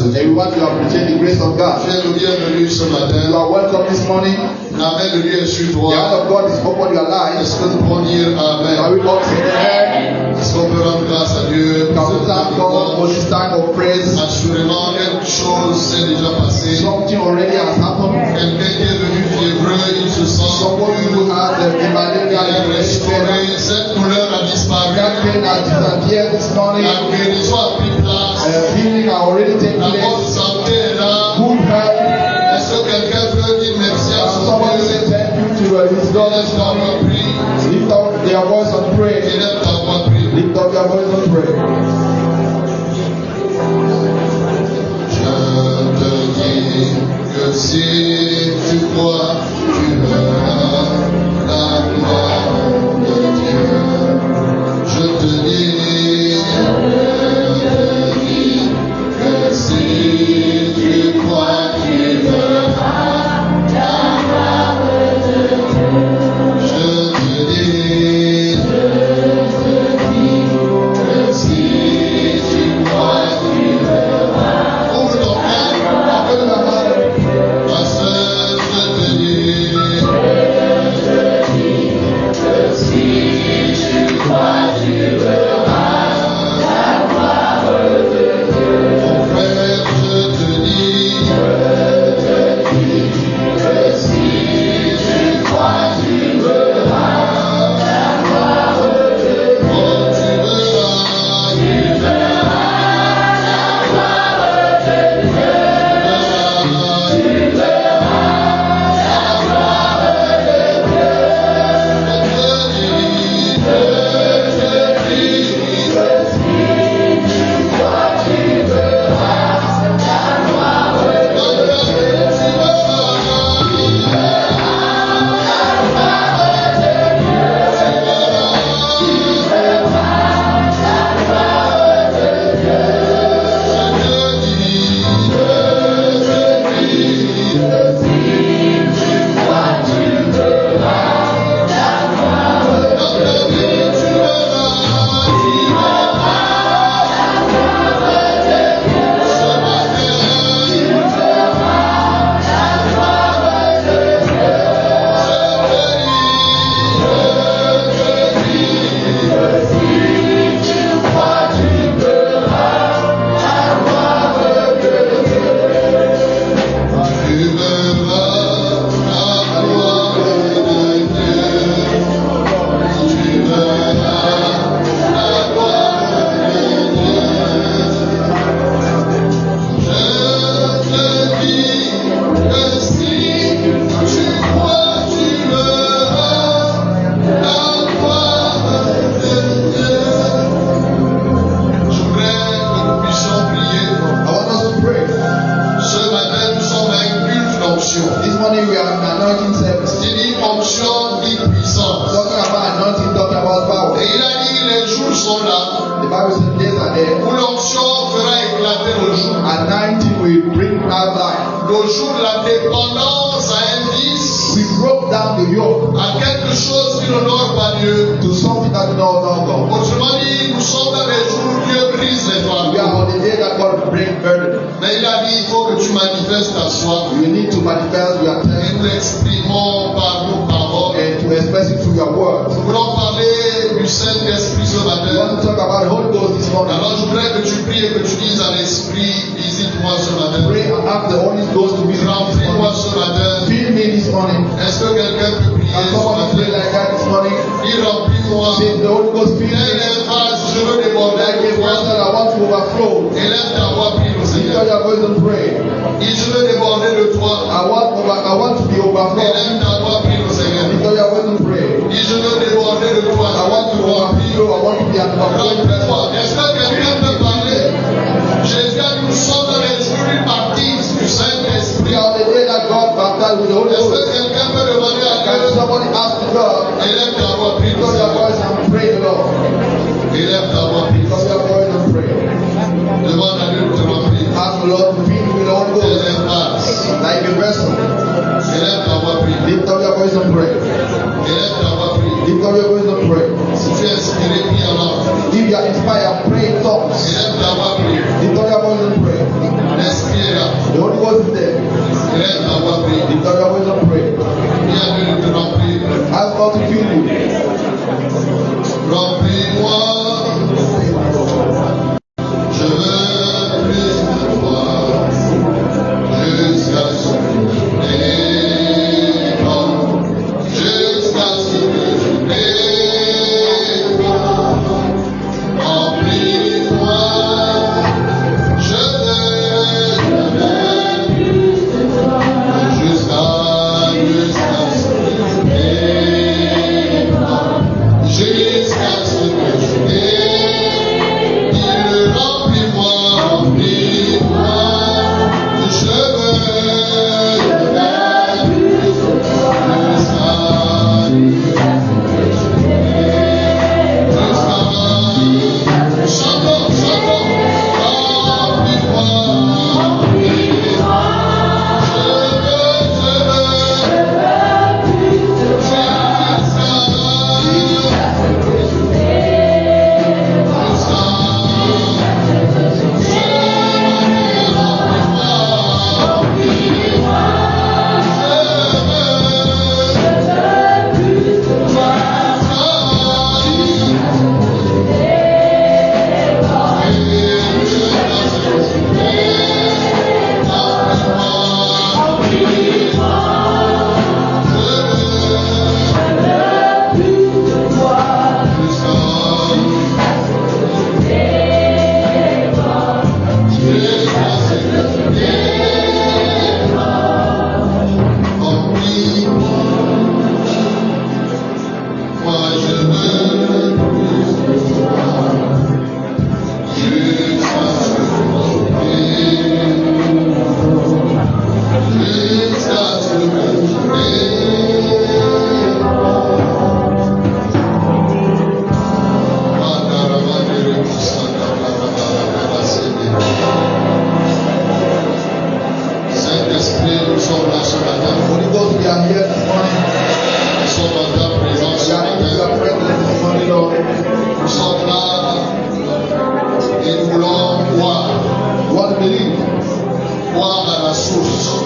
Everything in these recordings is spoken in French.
de Dieu. And we want to appreciate the grace of God. Tu es le bienvenu ce You matin. are welcome this morning. La main de Dieu est sur The toi. hand of God is upon your life. Est-ce que nous pouvons dire Can Amen? we all say amen? Est-ce qu'on peut rendre grâce à Dieu Can pour we cette thank God for this time of praise? Assurément, quelque chose s'est déjà passé. Something already has happened. Quelqu'un qui est venu fiévreux, il se sent Someone who has the il malaria est restauré. is Cette douleur a disparu. that pain has disappeared this morning. La guérison a pris place. Healing has already taken La bonne place. santé est là. Good health. Est-ce que quelqu'un peut dire merci à son Someone say Dieu? thank you to his God this Laisse ta morning. voix prier. Lift up their voice and pray. Élève ta voix prier. Lift up your voice and pray. Je te dis que si tu crois, tu verras la gloire de Dieu. Je te dis que si tu crois, tu verras la gloire de Dieu. Je te dis que si tu crois, tu verras. Ouvre ton cœur. Open your heart. Parce que je te dis que si tu crois, tu verras la gloire de Dieu. Mon frère, je te dis que si tu crois, tu verras la gloire de Dieu. Oh, tu verras la gloire de Dieu. Si tu es inspiré, prie alors. If you are inspired, pray in tongues.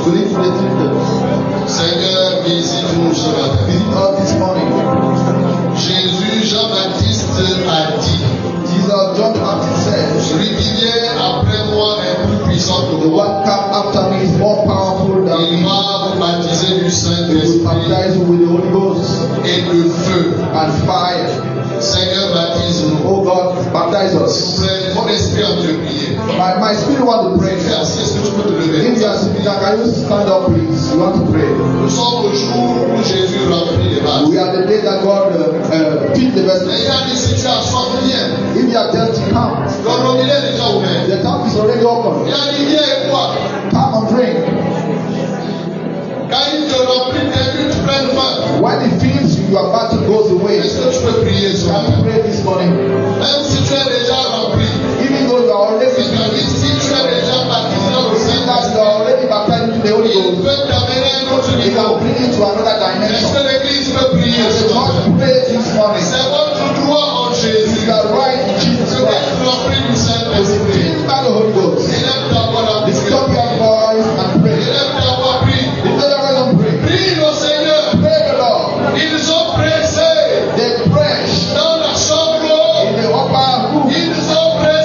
to live in the kingdom. Seigneur, visite-nous ce matin. Visit us this morning. Jésus, Jean-Baptiste a dit, Jesus, John Baptist said, celui qui vient après moi est plus puissant que the moi. one come after me is more powerful than Il me. va vous baptiser du He will Saint-Esprit baptize you with the Holy Ghost et de feu. and fire. Seigneur, baptise-nous. Oh God, baptize S'il us. vous plaît, mon esprit en te prier. My spirit want to pray. Frère, est-ce que tu peux te lever? If you are sitting down, can you stand up, please? You want to pray. Nous sommes au jour où Jésus remplit les vases. We are the day that God feed the Mais vessel. il a dit, si tu as soif, viens. If you are thirsty, come. Le robinet est déjà ouvert. The tap is already open. Il a dit, viens et bois. Come and drink. Quand il te remplit, tu prends faim. When it feels you, your battle goes away. Est-ce que tu peux prier ce Can matin? you pray this morning? Même si tu es déjà rempli, Even though you are already c'est-à-dire si tu es déjà baptisé au saying that you Saint-Esprit, are already baptized into the Holy il Ghost, peut t'amener à un autre He can niveau. bring you to another Est-ce dimension. que l'Église peut prier The ce church matin? pray this morning. C'est votre droit en Jésus. You are right in Jesus C'est Christ. d'être rempli du To be Saint-Esprit. filled by the Holy Ghost. Élève ta voix là. Lift up your voice and pray. Élève ta voix, prie. Lift up your voice and pray. Prie le Seigneur. Pray the Lord. Ils ont pressé They press dans la chambre haute. in the upper room. Ils ont pressé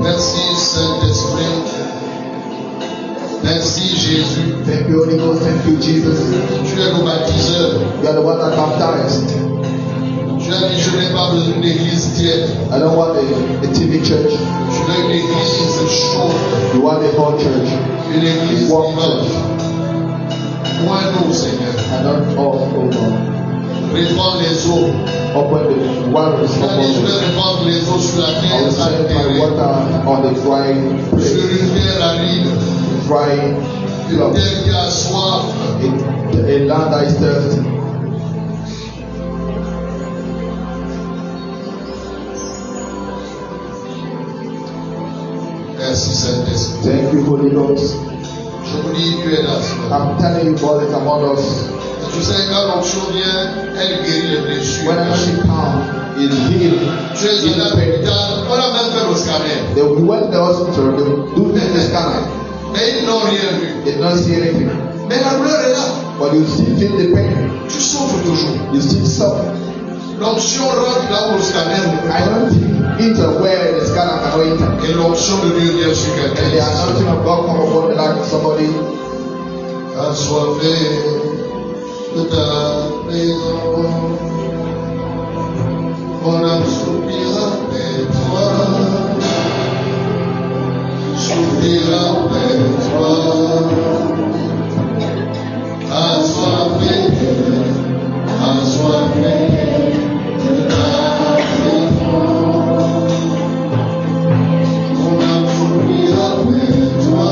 Merci Saint-Esprit. Merci Jésus. Thank you, Holy Ghost. Thank you, Jesus. Tu es le baptiseur. You are the one that baptized. Tu as dit, je n'ai pas besoin d'une église tiède. I don't want a TV church. Je veux une église chaude. You want a whole church. Une église Warm vivante. church. Moins d'eau, Seigneur. And not all over. Répands les eaux. Open the waters Tu as dit, je upon vais us. répandre les eaux sur la I terre will send my altérée. water on the dry Sur place, une terre aride. dry Une place, terre qui a soif. a land that is thirsty. Merci Saint-Esprit. Thank you, Holy Ghost. Je vous dis, tu es là. Seigneur. I'm telling you, brothers among us, Tu sais, quand l'onction vient, elle guérit les blessures. when energy comes, it heals. Tu es allé à l'hôpital, on a même fait le scanner. They will went to the hospital, they will do the scanner. Mais ils n'ont rien vu. They don't see anything. Mais la douleur est là. But you still feel the pain. Tu souffres toujours. You still suffer. L'onction rentre là où le scanner ne peut I pas. don't think enter where the scanner cannot enter. Et l'onction de Dieu vient sur And the quelqu'un. anointing of God come upon the life of somebody. Assoiffé de ta présence, mon âme soupira après toi, soupira après toi. Assoiffé de ta présence, mon âme soupira après toi.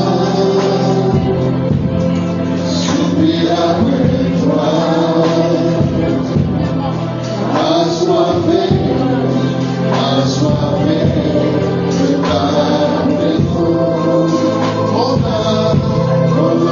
Soupira après toi, assoiffé de ta présence. Mon âme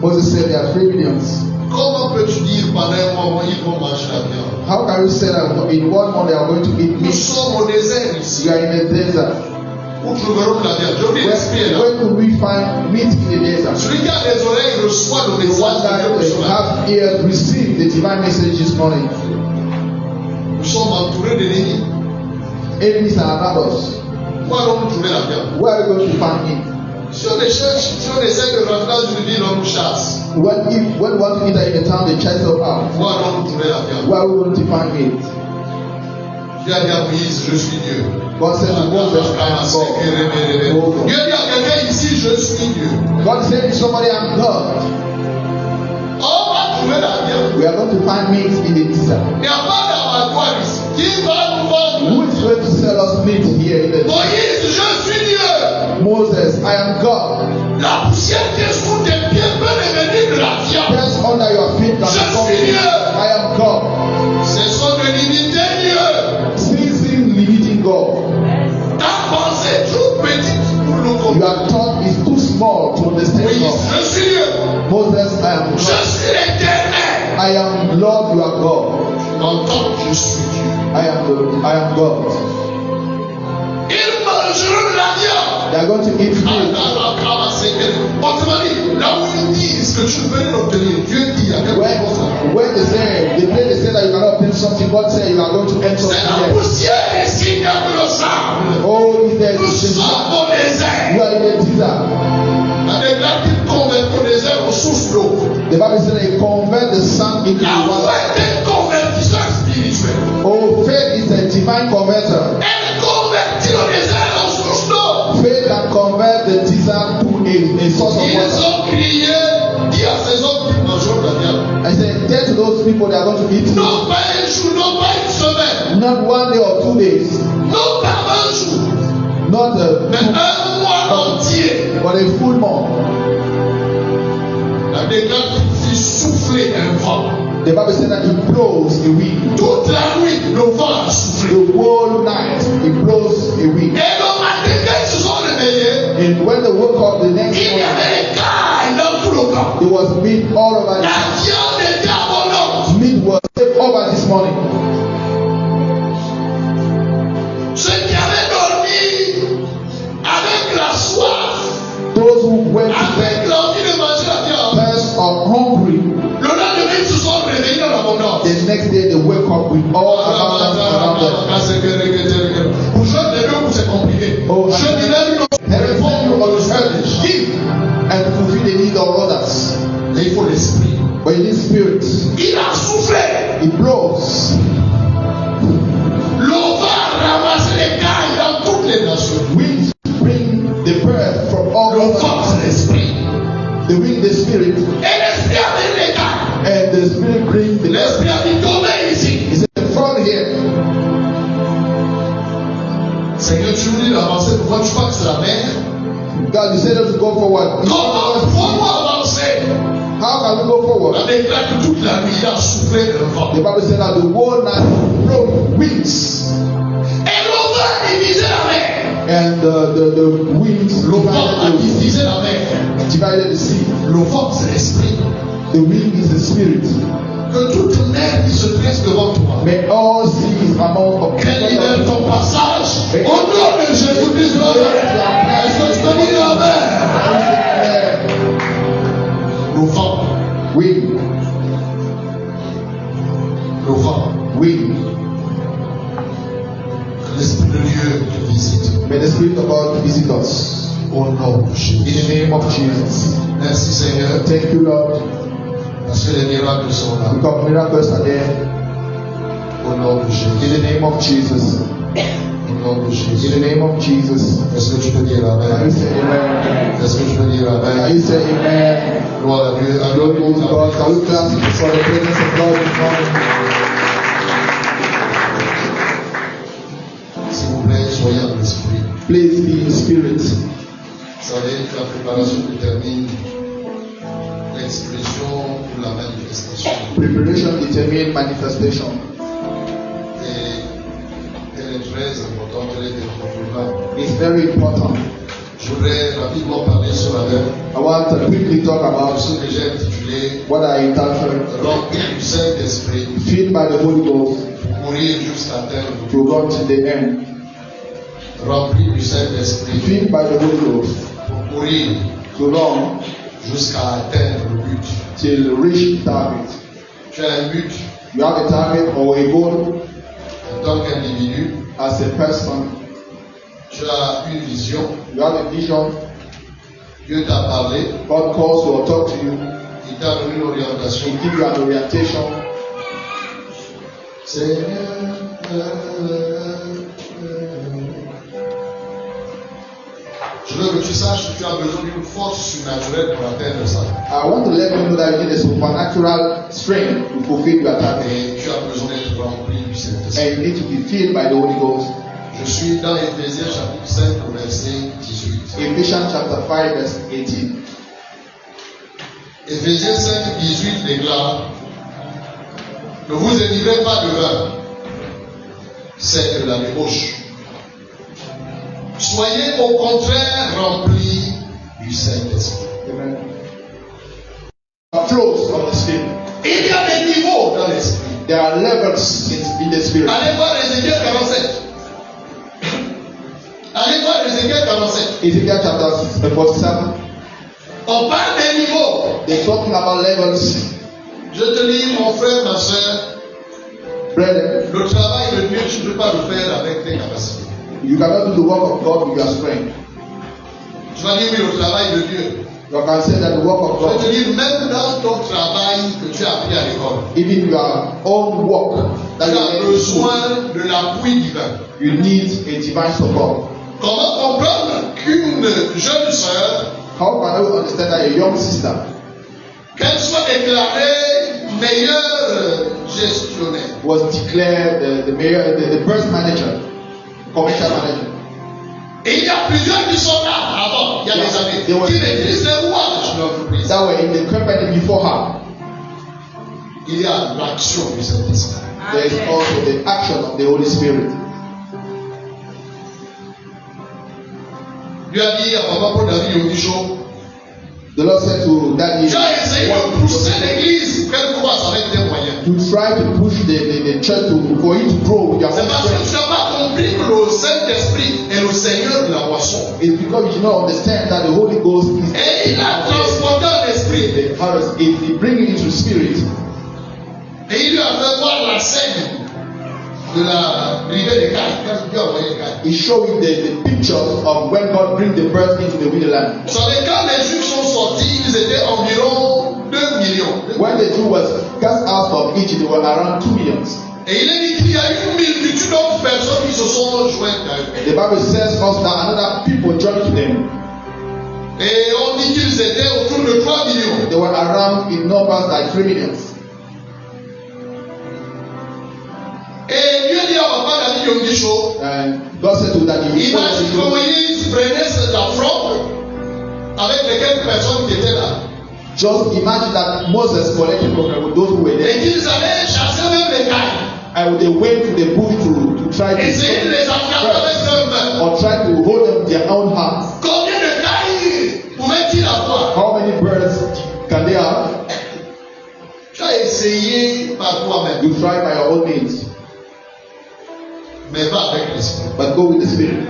Moses said there are 3 millions. Comment peux-tu dire pendant un moment ils vont manger la viande? How can you say that in 1 month they are going to eat Nous meat? sommes au désert ici. We are in a desert. Où trouverons la viande? Je vais l'expliquer là. Where could we find meat in the desert? Celui qui a des oreilles reçoit le The one message de Dieu that ce matin. have ears receive the divine message this morning. Nous sommes entourés d'ennemis. Enemies are around us. Où allons-nous trouver la viande? Where are we going to find meat? Si on essaie de rentrer dans une ville, on nous chasse. When we want to enter in the town, they chase us out. Où allons-nous trouver la viande? Where are we going to find meat? Dieu a dit à Moïse, je suis Dieu. God said to Moses, I am God. Dieu dit à quelqu'un ici, je suis Dieu. God said to somebody, I am God. On va trouver la viande. We are going to find meat in the desert. Il n'y a pas d'abattoir ici. Qui va nous vendre? Who is going to sell us meat here in the desert? Moïse, je suis Dieu. Moses, I am God. La poussière qui est sous tes pieds peut devenir de la viande. Press under your feet and Je become suis meat. Dieu. I am God. Cessons de limiter Dieu. Ceasing limiting God. Ta pensée est trop petite pour le comprendre. Your thought is too small to understand Moïse, God. je suis Dieu. Moses, I am Je God. suis l'Éternel. I am Lord, you are God. Entends, je suis Dieu. I am God. Ils mangeront de la viande. They are going to eat meat. Autrement dit, là où ils disent que tu veux l'obtenir, Dieu dit à quelque chose. When they say, the place they say that you cannot obtain something, God said you are going to enter C'est la something else. poussière est signe de le sable. Oh, is there Nous sommes au désert. you are in the desert. La déclare qu'il convertit au désert aux sources d'eau. The Bible says they convert the sand into La water. foi est un convertisseur spirituel. Oh, faith is a divine converter. Elle convertit au désert aux sources d'eau. Faith can convert the desert to a source of Ils water. ont crié, dit à ces hommes qu'ils mangeront de la viande. I said, tell to those people they are going to eat meat. Non pas un jour, non pas une semaine, Not 1 day or 2 days, non pas un jour, not mais un mois entier. but a full month. La déclare qu'il fit souffler un vent. The Bible said that he blows a wind. Toute la nuit, le vent a soufflé. The whole night he blows a wind. Et le matin, quand ils se sont réveillés, And when they woke up the next il y morning, avait des cailles dans tout le camp. there was meat all over La the viande était abondante. meat was all over this morning. Ceux qui avaient dormi avec la soif, Those who went to avec bed l'envie de manger la viande, thirst or hungry, le lendemain, ils se sont réveillés dans l'abondance. the next day they wake up with all abundance around them. Pour jeune des deux, c'est compliqué. Oh, Je dirais une Everything you understand is give and fulfill the need of others. Mais il faut l'esprit. But you need spirit. Il a soufflé. It blows. L'eau va ramasser les cailles dans toutes les nations. Winds bring the breath from all Le over. vent, c'est l'esprit. The wind, the spirit, Et l'esprit amène les cailles. and the spirit bring the breath. L'esprit a dit tombez ici. He said, "Fall here." Seigneur, tu nous dis d'avancer. Pourquoi tu crois que c'est la mer? God, you said us to go forward. Comment pouvons-nous avancer? How can we go forward? On déclare que toute la nuit, il a soufflé le vent. The Bible said that the whole night blow winds, Et l'eau va diviser la mer. and the winds Le vent a divided divisé la mer. the sea. Le vent, c'est l'esprit. The wind is the spirit. Que toute mer qui se dresse devant toi, May all seas among qu'elle libère ton passage. Au nom de Jésus-Christ, est-ce que tu peux dire Amen? Le vent, Wind, le vent, wind. que l'esprit de Dieu te visite. May the spirit of God visit us. Au nom de In Jésus. the name of Jesus. Merci Seigneur, Thank you, Lord, parce que les miracles sont là. because miracles are there. Au nom de In Jésus. the name of Jesus. Au nom de In Jésus. the name of Jesus. Est-ce que tu peux dire Can you Amen? say amen? Est-ce que tu peux dire Can Amen? you say amen? Gloire à Dieu. Glory be to God. Can we clap for the presence of God this morning? S'il vous plaît, soyez en esprit. Please be in spirit. Vous savez que la préparation détermine l'expression ou la manifestation. Preparation determines manifestation. Et elle est très importante, elle est incontournable. It's very important. Je voudrais rapidement parler sur la même, I want to quickly talk about ce que j'ai intitulé what I entitled Rempli du Saint-Esprit Filled by the Holy Ghost pour mourir jusqu'à terre. to run to the end. Rempli du Saint-Esprit Filled by the Holy Ghost pour mourir to run jusqu'à atteindre le but. till reach target. Tu as un but You have a target or a goal en tant qu'individu, as a person. tu as une vision, You have a vision. Dieu t'a parlé, God calls you or talks to you. il t'a donné une orientation. He gives you an orientation. Seigneur, je veux que tu saches que tu as besoin d'une force surnaturelle pour atteindre ça. I want to let you know that you need a supernatural strength to fulfill your target. Et tu as besoin d'être rempli du Saint-Esprit. And you need to be filled by the Holy Ghost. Je suis dans Éphésiens chapitre 5 au verset 18. Ephesians chapter 5 verse 18. Éphésiens 5, 18 déclare: Ne vous enivrez pas de vin, c'est de la débauche. Soyez au contraire remplis du Saint-Esprit. Amen. Flows of the Spirit. Il y a des niveaux dans l'esprit. There are levels in the Spirit. Allez voir Ézéchiel 47. Allez voir Ézéchiel 47. Ezekiel chapter 47. On parle des niveaux. They're talking about levels. Je te dis, mon frère, ma soeur, Brethren, le travail de Dieu, tu ne peux pas le faire avec tes capacités. you cannot do the work of God with your strength. Tu vas dire, oui, le travail de Dieu. You can say that the work of Je vais God, te dire, même dans ton travail que tu as appris à l'école, even your own work, that tu you as need, besoin de l'appui divin. you need a divine support. Comment comprendre qu'une jeune sœur, How can you understand that a young sister, qu'elle soit déclarée meilleure gestionnaire, was declared the mayor, the first manager, commercial manager? et il y a plusieurs qui sont là avant, il y a des années, qui maîtrisent les rouages de l'entreprise. That were in the company before her. il y a l'action du Saint-Esprit. There is also the action of the Holy Spirit. Dieu a dit à papa pour David Yondicho, The Lord said to Daddy, tu as essayé de pousser l'église qu'elle croisse avec tes moyens. you try to push the church for it to grow with your C'est own parce que strength. tu n'as pas compris que le Saint-Esprit est le Seigneur de la boisson. It's because you do not understand that the Holy Ghost is Et il a transporté un esprit. the harvest. It brings it into spirit. Et il lui a fait voir la scène de la rivière de Caïn. Quand Dieu a envoyé Caïn. He showed him the pictures of when God brings the birth into the wilderness. Vous savez, quand les Juifs sont sortis, ils étaient environ 2 millions. When the Jew was cast out of Egypt, they were around 2 million. Et il est dit qu'il y a une multitude d'autres personnes qui se sont jointes à eux. The Bible says us that another people joined to them. Et on dit qu'ils étaient autour de 3 millions. They were around in numbers like 3 million. Et Dieu dit à papa David Yondicho, And God said to Daddy, imagine que Moïse prenait cette affront avec les quelques personnes qui étaient là. just imagine that Moses collected from those who were Et there. qu'ils allaient chasser même les Caïns. And they went to the bush to try to Essayer de les attraper avec leurs mains. or try to hold them with their own hands. Combien de Caïns pouvaient-ils avoir? How many birds can they have? Tu as essayé par toi-même, You try by your own means, mais pas avec l'esprit. but go with the Spirit.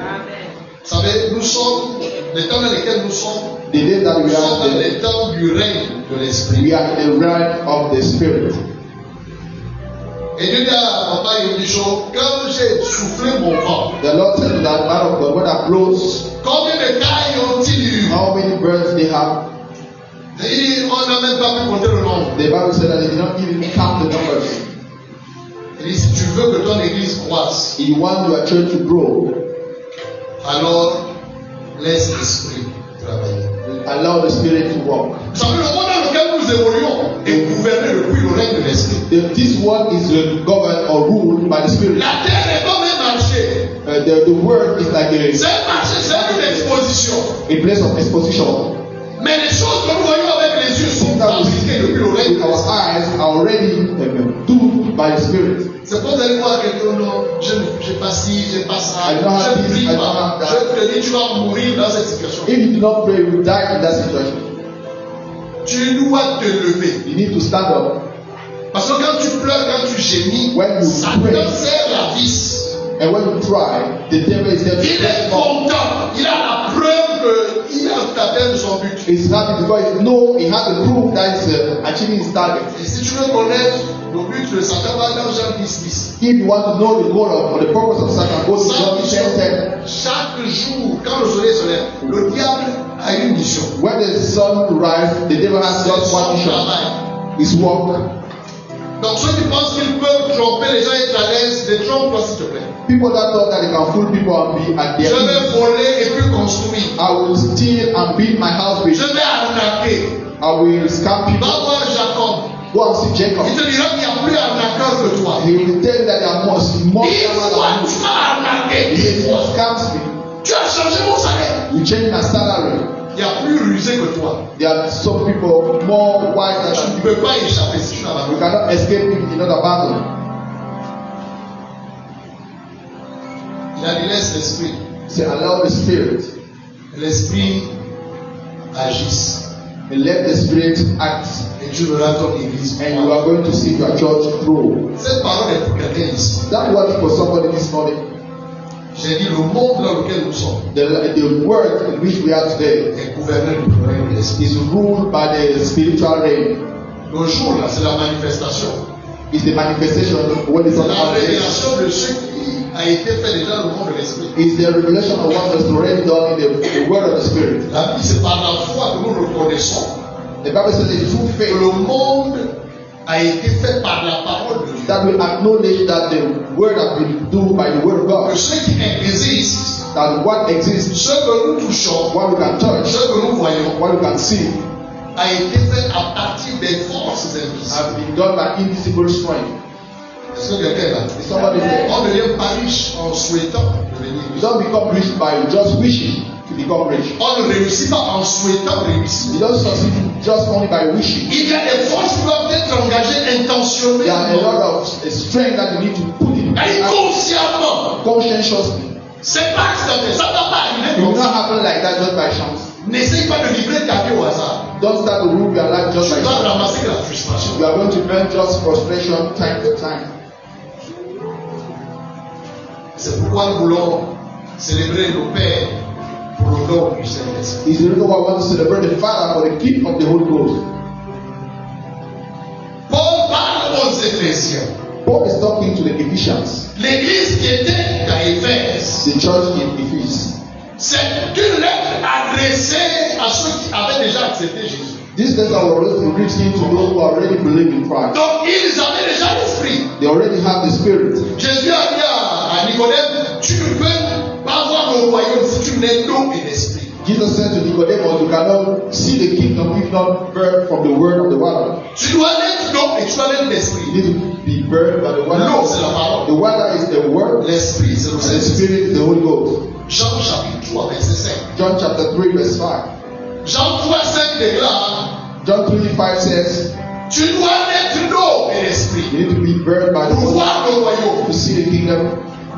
Vous savez, nous sommes, les temps dans lesquels nous sommes, The days that nous we sommes dans are, les temps du règne de l'esprit. we are in the realm of the Spirit. Et Dieu dit à papa Yondicho, quand j'ai soufflé mon vent, The Lord said to that man of God, when that blows, combien de Caïns ont-ils eu? how many birds they have? Et il dit, on n'a même pas pu compter le nombre. The Bible said that they did not even count the numbers. Il dit, si tu veux que ton église croisse, If you want your church to grow, alors laisse l'esprit travailler. allow the Spirit to work. Vous savez, le monde dans lequel nous évoluons est gouverné depuis le règne de l'esprit. This world is governed or ruled by the Spirit. La terre est comme un marché. The word is like C'est un marché, c'est une exposition. a place of exposition. Mais les choses que nous voyons avec les yeux sont fabriquées depuis le règne de With our l'esprit. eyes are already done by the Spirit. C'est quand vous allez voir quelqu'un, non, je n'ai pas ci, je n'ai pas ça, I don't have je ne this, prie I don't pas. have that. Je te dis, tu vas mourir dans cette situation. If you do not pray, you will die in that situation. Tu dois te lever. You need to stand up. Parce que quand tu pleures, quand tu gémis, When you Satan pray. serre la vis. And when you try, the devil is there to Il est press more. content. Il a la preuve qu'il a atteint son but. He's happy because he knows he has the proof that he's achieving his target. Et si tu veux connaître le but de Satan, va dans Jean 10. If you want to know the goal or the purpose of Satan, go to John 10:10. Chaque jour, quand le soleil se lève, le diable a une mission. When the sun rises, the devil has C'est just one son mission: travail. his work. Donc ceux qui pensent qu'ils peuvent tromper les gens et être à l'aise, les trompe-toi s'il te plaît. People that thought that they can fool people and be at Je their vais ease. voler et puis construire. I will steal and build my house Je with. vais arnaquer. I will scam people. Va voir Jacob. Go and see Jacob. Il te dira qu'il n'y a plus arnaqueur que toi. He will tell you that there are more Une fois than tu m'as arnaqué, you. une He fois. scams me. Tu as changé mon salaire. You change my salary. Il n'y a plus rusé que toi. There are some people more wiser Tu than ne peux pas échapper si tu n'as pas. you. Cannot escape him in another battle. Il a dit laisse l'esprit. Say, allow the Spirit L'esprit agisse. and let the Spirit act, Et tu verras ton église. and you are going to see your church grow. Cette parole est pour quelqu'un ici. That word for somebody this morning. J'ai dit le monde dans lequel nous sommes The word in which we are today est gouverné du règne de l'esprit. is ruled by the spiritual reign. Le jour là, c'est la manifestation. It's the manifestation of what is on La the révélation de ce qui a été fait déjà dans le monde de l'esprit. It's the revelation of what was already done in the word of the Spirit. La vie, c'est par la foi que nous reconnaissons The Bible says it's through que faith le monde a été fait par la parole de Dieu. that we acknowledge that the word has been done by the word of Que God. ce qui existe, That what exists, ce que nous touchons, what we can touch, ce que nous voyons, what we can see, a été fait à partir des forces invisibles. has been done by invisible strength. Est-ce que quelqu'un est là? Is somebody there? On ne devient pas riche en souhaitant devenir You riche. don't become rich by just wishing. to become rich. On ne réussit pas en souhaitant réussir. You don't succeed just only by wishing. Il y a des forces qui doivent être engagées There are a intentionnellement. lot of strength that you need to put in Inconsciemment. conscientiously. C'est pas accidentel. Ça ne va pas It arriver will comme not ça. happen like that just by chance. N'essaye pas de livrer ta vie au hasard. Don't start to rule your life just Tu by dois chance. ramasser la frustration. You are going to learn just frustration time to time. C'est pourquoi nous voulons célébrer nos pères pour le don du Saint-Esprit. It's the reason why I want to celebrate the Father for the gift of the Holy Ghost. Paul parle aux Éphésiens. Paul is talking to the Ephesians, L'église qui était à Éphèse, the church in Ephesus. c'est une lettre adressée à ceux qui avaient déjà accepté Jésus. This letter was written to those who already believe in Christ. Donc ils avaient déjà l'esprit. They already have the Spirit. Jésus a dit à Nicodème, tu ne peux pas voir le royaume si tu n'es d'eau et d'esprit. Jesus said to Nicodemus, you cannot see the kingdom if not birthed from the word of the water. Tu dois naître d'eau et tu dois naître d'esprit. You need to be birthed by the water. L'eau, c'est la parole. The water is the word, L'esprit, c'est le and the Saint-Esprit. Spirit is the Holy Ghost. Jean chapitre 3, verset 5. John chapter 3, verse 5. Jean 3, 5 déclare, John 3, 5 says, tu dois naître d'eau et d'esprit you need to be birthed by the pour word voir le royaume. to see the kingdom.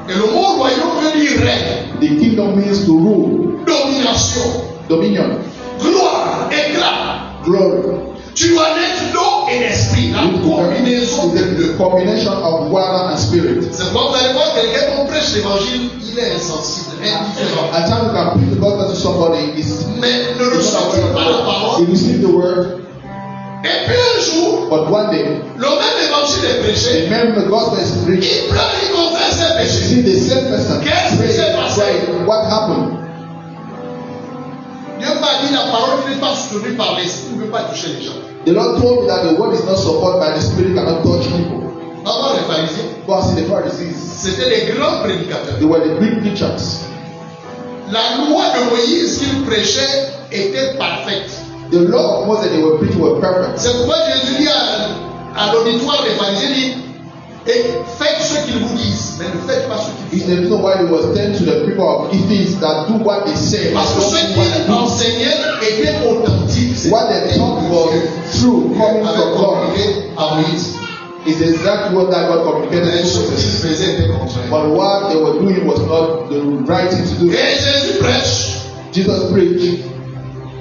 Et le mot royaume veut dire règne, The kingdom means to rule, domination, dominion, gloire, éclat. glory. Tu dois naître d'eau et d'esprit. La combinaison des deux. The combination of water and spirit. C'est pourquoi vous allez voir quelqu'un qui prêche l'évangile, il est insensible, indifférent. At times you can preach the gospel to somebody, Mais ne reçoit pas la parole. he receives the word, Et puis un jour, but one day, le même évangile est prêché. remember the gospel is preached. Il pleure, il confesse ses You péchés. see the same person Qu'est-ce qui s'est passé? pray. What happened? Dieu m'a dit la parole n'est pas soutenue par l'esprit, ne peut pas toucher les gens. The Lord told me that the word is not supported by the spirit, cannot touch people. Avant les pharisiens, Go and see the Pharisees. c'était des grands prédicateurs. They were the great preachers. La loi de Moïse qu'ils prêchaient était parfaite. The law of Moses they were preaching were perfect. C'est pourquoi Jésus dit à l'auditoire des pharisiens, dit, et faites ce qu'ils vous disent, mais ne faites pas ce qu'ils It's disent. the reason why he was telling to the people of Ephesus that do what they say. Parce que Don't ce do what they qu'ils do. enseignaient était authentique. What they taught was true, coming Avec from God. communiqué à Moïse. It's exactly what that God communicated Mais to ce qu'ils Moses. faisaient était contraire. But what they were doing was not the right thing to do. Et Jésus prêche. Jesus preached,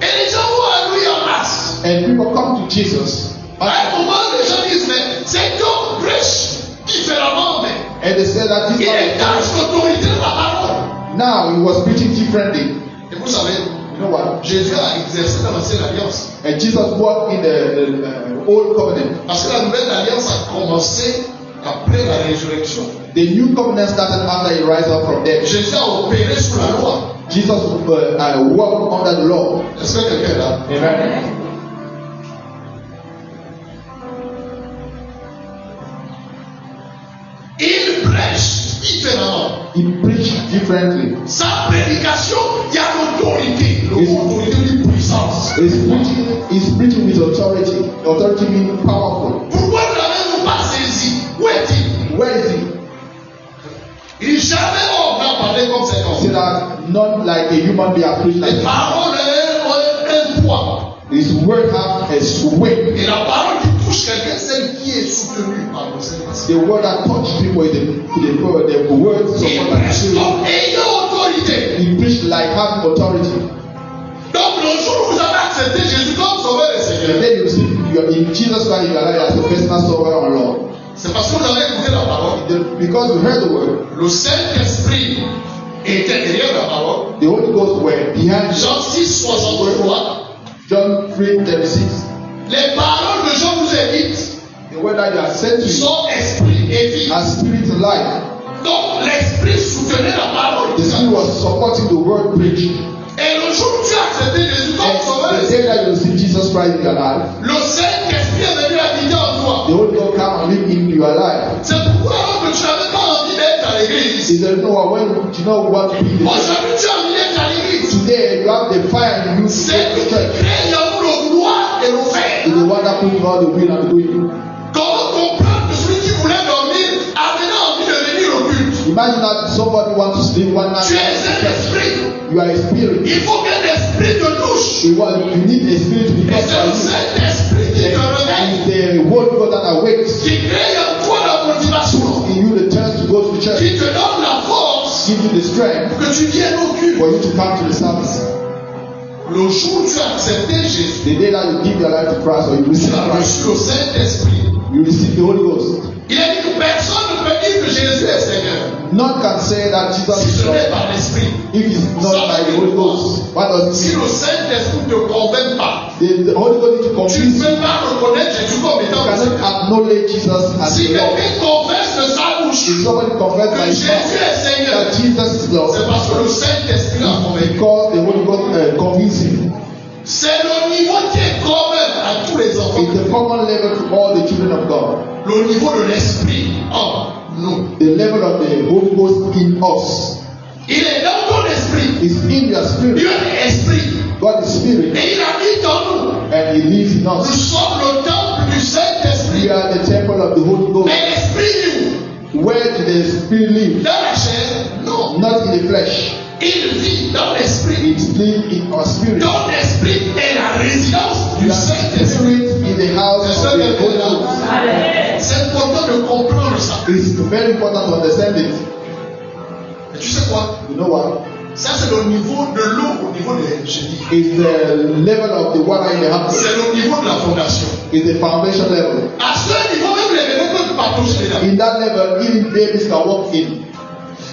Et les gens vont à lui en masse. and people come to Jesus, À un moment, les gens disent, mais c'est qu'on prêche différemment, mais and they said that il this est dans man, l'autorité de la parole. now he was preaching differently. Et vous savez, You know what? Jésus a exercé dans l'ancienne alliance. And Jesus walked in the old covenant. Parce que la nouvelle alliance a commencé après la résurrection. The new covenant started after he rise up from death. Jésus a opéré sous la loi. Jesus walked under the law. Est-ce que quelqu'un est là? Amen. Il prêche différemment. He preached differently. Sa prédication, il y a l'autorité. L'autorité dit puissance. He's preaching with authority. Authority means powerful. Pourquoi ne l'avez-vous pas saisi? Où est-il? Where is he? Il n'est jamais homme n'a parlé comme cet He said homme. that not like a human being are preached like Les this. paroles ont un poids. His word have a weight. Et la parole qui touche quelqu'un, celle qui est soutenue par le Saint-Esprit. The word that touch people is the words Il supported by the prêche Spirit. comme ayant autorité. He preached like having authority. Donc le jour où vous avez accepté Jésus comme sauveur et The Seigneur, day you receive in Jesus Christ in your life as a personal savior and Lord. c'est parce que vous avez écouté la parole. Because you heard the word, Le Saint-Esprit était derrière la parole. the Holy Ghost were behind you. Jean 6, 63. John 3:36. Les paroles que je vous ai dites The word that you are sent to you sont esprit et vie. as spirit and life. Donc l'esprit soutenait la parole. The Spirit was supporting the word preached. Et le jour où tu as accepté Jésus comme sauveur, And the day that you receive Jesus Christ in your life, le Saint-Esprit est venu habiter en toi. the Holy Ghost come and live in your life. C'est pourquoi alors que tu n'avais pas envie d'être à l'église. Is there no one when you know what to be? Aujourd'hui tu as envie d'être à l'église. Today you have the fire in you to C'est go qui to church. crée en nous le vouloir et le faire. Is the one that put all the will and the doing. Comment comprendre que celui qui voulait dormir avait envie de venir au culte? Imagine that somebody wants to sleep one night. Tu es un esprit. You You are a spirit. Il faut qu'un esprit te touche. You need a spirit to Et become c'est le like Saint-Esprit qui te réveille, you. The Holy God that awakes qui crée en toi la motivation, in you the chance to go to church, qui te donne la force give you the strength pour que tu viennes au culte. for you to come to the service. Le jour où tu as accepté Jésus, The day that you give your life to Christ or you tu receive as Christ, reçu le Saint-Esprit. you receive the Holy Ghost. Il a dit que personne ne peut dire que Jésus est Seigneur None can say that Jesus si is ce n'est Lord par l'Esprit. if it's not by the Holy Ghost. What does Si it le mean? Saint-Esprit ne te convainc pas, The Holy Ghost needs to tu ne convince you. peux pas reconnaître Jésus comme You étant le cannot Seigneur. acknowledge Jesus as Si the Lord. quelqu'un confesse de sa bouche If somebody confesses que by his Jésus mouth est Seigneur, that Jesus is Lord, c'est parce que le Saint-Esprit l'a convaincu. because the Holy Ghost convinces him. C'est le niveau qui est commun à tous les enfants. It's the common level to all the children of God. Le niveau de l'Esprit en nous. The level of the Holy Ghost in us. Il est dans ton esprit. It's in your spirit. Dieu est esprit. God is spirit. Et il habite en nous. And he lives in Nous us. sommes le temple du Saint-Esprit. We are the temple of the Holy Ghost. Mais l'esprit vit Where did the spirit où? live? Dans la chair? Non. Not in the flesh. Il vit dans l'esprit. It's live in our spirit. Ton esprit est la résidence du We are Saint-Esprit. spirit in the house C'est of ça the que Holy là. Ghost. C'est important de comprendre ça. It's very important to understand it. Et tu sais quoi? You know what? Ça, c'est le niveau de l'eau au niveau de l'ingénie. It's the level of the water in the house. C'est le niveau de la fondation. It's the foundation level. À ce niveau, même les bébés ne peuvent pas toucher dedans. In that level, even babies can walk in.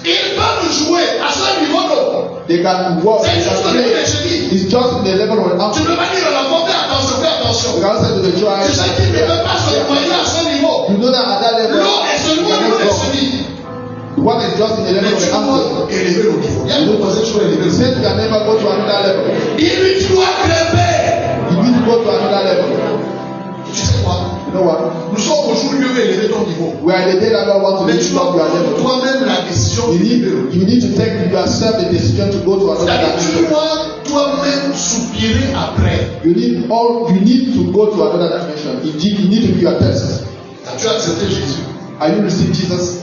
Ils peuvent jouer à ce niveau d'eau. They can walk. C'est They juste can le niveau play. des chevilles. It's just in the level of the Tu house. ne peux pas dire à l'enfant, fais attention, fais attention. You can say to the child, Tu sais qu'il ne peut pas se noyer à ce niveau. you know that at that level, L'eau est seulement au niveau des chevilles. the water is just in the level Mais of tu the house. dois élever le niveau. Il y a une chose tu dois élever The le niveau. saint can never go to another level. Il lui, tu dois grimper. You need to go to another level. Tu sais quoi? You know what? Nous sommes aujourd'hui, Dieu veut élever ton niveau. We are in the day that God wants to Mais lift tu dois up your prendre level. toi-même la décision You d'élever le niveau. need to take yourself the decision to go to another C'est-à-dire tu dimension. dois toi-même soupirer après. You need to go to another dimension. You need to do your test. As-tu accepté Jésus? Are you receiving Jesus?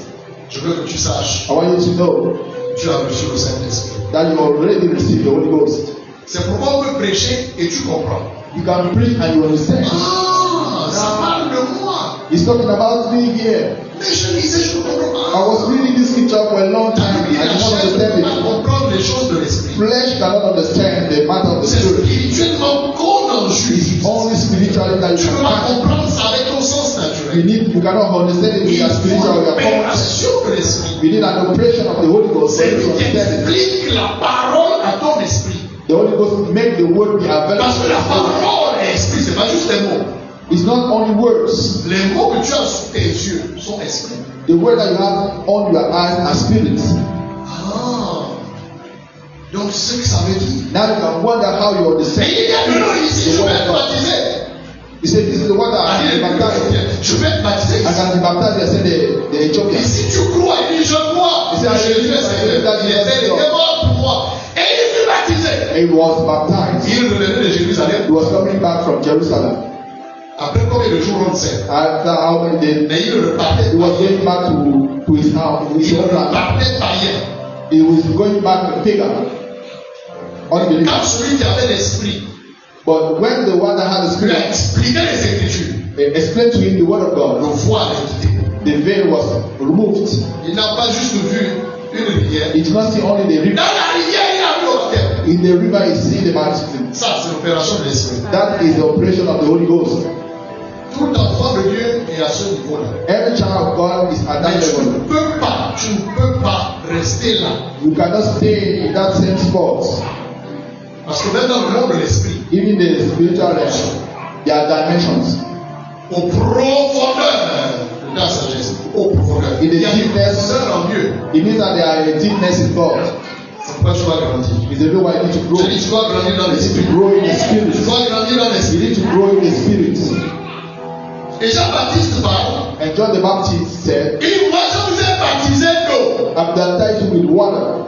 Je veux que tu saches, I want you to know tu as reçu le Saint-Esprit. that you already received the Holy Ghost. C'est pourquoi on peut prêcher et tu comprends. You can preach and you understand. Ah, ça parle de moi. He's talking about me here. Mais je lisais, je ne comprends I pas. was reading this scripture for a long time. I La didn't chair ne understand peut pas it. comprendre les choses de l'esprit. Flesh cannot understand the matter of the C'est spirit. spirituellement qu'on en juge. It's only spiritually that Tu you ne peux can pas find. comprendre ça avec ton sens naturel. You cannot understand it with Il your faut spiritual or your common sense. l'opération de l'esprit. You need an operation of the Holy Ghost. C'est So you lui qui understand it. explique la parole à ton esprit. The Holy Ghost make the word be available. Parce que la parole est esprit, c'est pas juste des mots. It's not only words. Les mots que tu as sous tes yeux sont esprits. The word that you have on your eyes are spirits. Ah. Donc c'est ce que ça veut dire. Now you can wonder how you Mais understand. il y a de l'eau ici, je vais être baptisé. He said, "This is the water I Il am dit, baptized. je vais être baptisé I ici. can be baptized." They said the Et Ethiopians. si tu crois, il dit, je crois. Il dit, Jésus est Seigneur. Il était mort pour moi. Et il fut baptisé. He was baptized. Il revenait de Jérusalem. He was coming back from Jerusalem. Après combien de jours on ne sait. After how many days? Mais il repartait. He was going back to his house, to his Il own land. repartait païen. He was going back pagan. Unbelievable. Quand celui qui avait l'esprit But when the one that had the lui a spirit expliqué les Écritures, explained to him the word of le God, voile est quitté. the veil was removed. Il n'a pas juste vu une rivière. It not see only the Dans river. la rivière, il a vu au baptême. In the river, he see the baptism. Ça, c'est l'opération de l'esprit. That is the operation of the Holy Ghost. Tout enfant de Dieu est à ce niveau-là. Every child of God is at that Mais tu level. ne peux pas rester là. You cannot stay in that same spot. Parce que même dans le monde de l'esprit, Even the spiritual realm, there are dimensions. au profondeur de la sagesse, au profondeur. In the Il y a une deepness, profondeur en Dieu. it means that there are a deepness in God. C'est pourquoi tu dois grandir. It's the way why you need to grow. Je dis, tu dois grandir dans You need l'esprit. to grow in the Tu spirit. dois grandir dans You l'esprit. need to grow in the spirit. Et Jean-Baptiste parle. And John the Baptist said, Il dit, moi, je vous ai baptisé d'eau. I'm baptized you with water.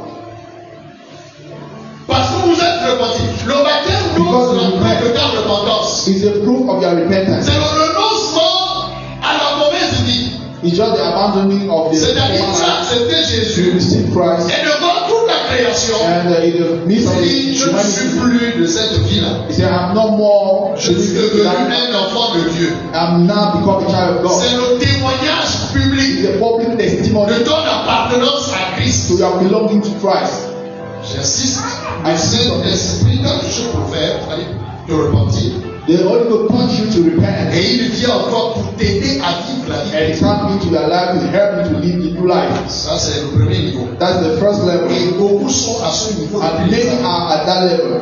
Parce que vous êtes repentis. Le baptême d'eau, c'est la preuve de ta repentance. It's a proof of your repentance. C'est le renoncement à la mauvaise vie. It's just the abandoning of the C'est-à-dire que tu as former life accepté to Jésus. receive Christ. Et devant toute la création, And in the midst of il dit, je ne suis humanity, plus de cette vie-là. he said, I'm no more. Je suis devenu un enfant de Dieu. I'm now become a child of God. C'est le témoignage It's public a public testimony de ton appartenance à Christ. to your belonging to Christ. J'insiste, le Saint-Esprit, quelque chose pour faire, il fallait te repentir. The Holy Ghost wants you to repent. Et il vient encore pour t'aider à vivre la vie. And it comes into your life to help you to live the new life. Ça, c'est le premier niveau. That's the first level. Et beaucoup sont à ce niveau. And many are at that level.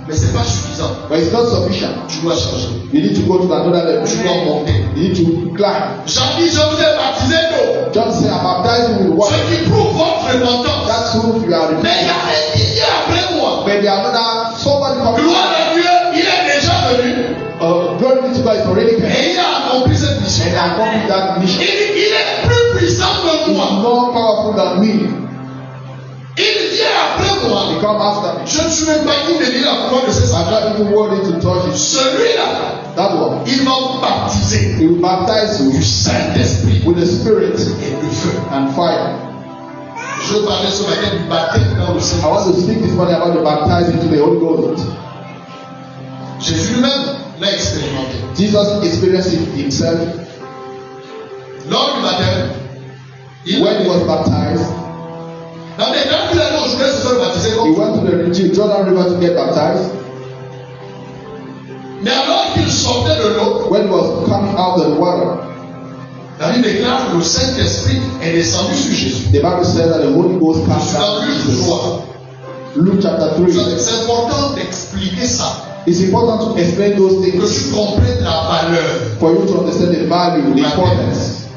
Mais ce n'est pas suffisant. But it's not sufficient. Tu dois changer. You need to go to another level. Tu dois monter. You need to climb. Jean dit, je vous ai baptisé d'eau. John said, I'm baptizing with Ce water. qui prouve votre repentance. That's proof you are Mais il y repentant. a un pilier après moi. But there are another, somebody coming. Gloire à Dieu, il est déjà venu. Glory be to God, it's already come. Et il a accompli cette mission. And I accomplished that mission. Il est plus puissant que He's moi. more powerful than me. Il vient après moi. He come after me. Je ne suis même pas qui de la couleur de ces I'm not even worthy to touch it. Celui-là, That one. il va vous baptiser He will baptize you du Saint-Esprit with the Spirit et de feu. and fire. Je veux parler ce matin du baptême dans le I Saint-Esprit. want to speak this morning about the baptizing into the Holy Ghost. Jésus lui-même l'a expérimenté. Jesus experienced it himself Lors du baptême, il when he was baptized. dans les temps qu'il allait au Jourdain se faire baptiser He comme went to the Jordan River to get baptized. mais alors qu'il sortait de l'eau, When he was coming out of the water, la Bible déclare que le Saint-Esprit est descendu sur Jésus. the Bible says that the Holy Ghost Je came suis dans down. Luc 3. Luke chapter 3. C'est important d'expliquer ça, It's important to explain those que things tu comprennes la valeur. for you to understand the value, the importance.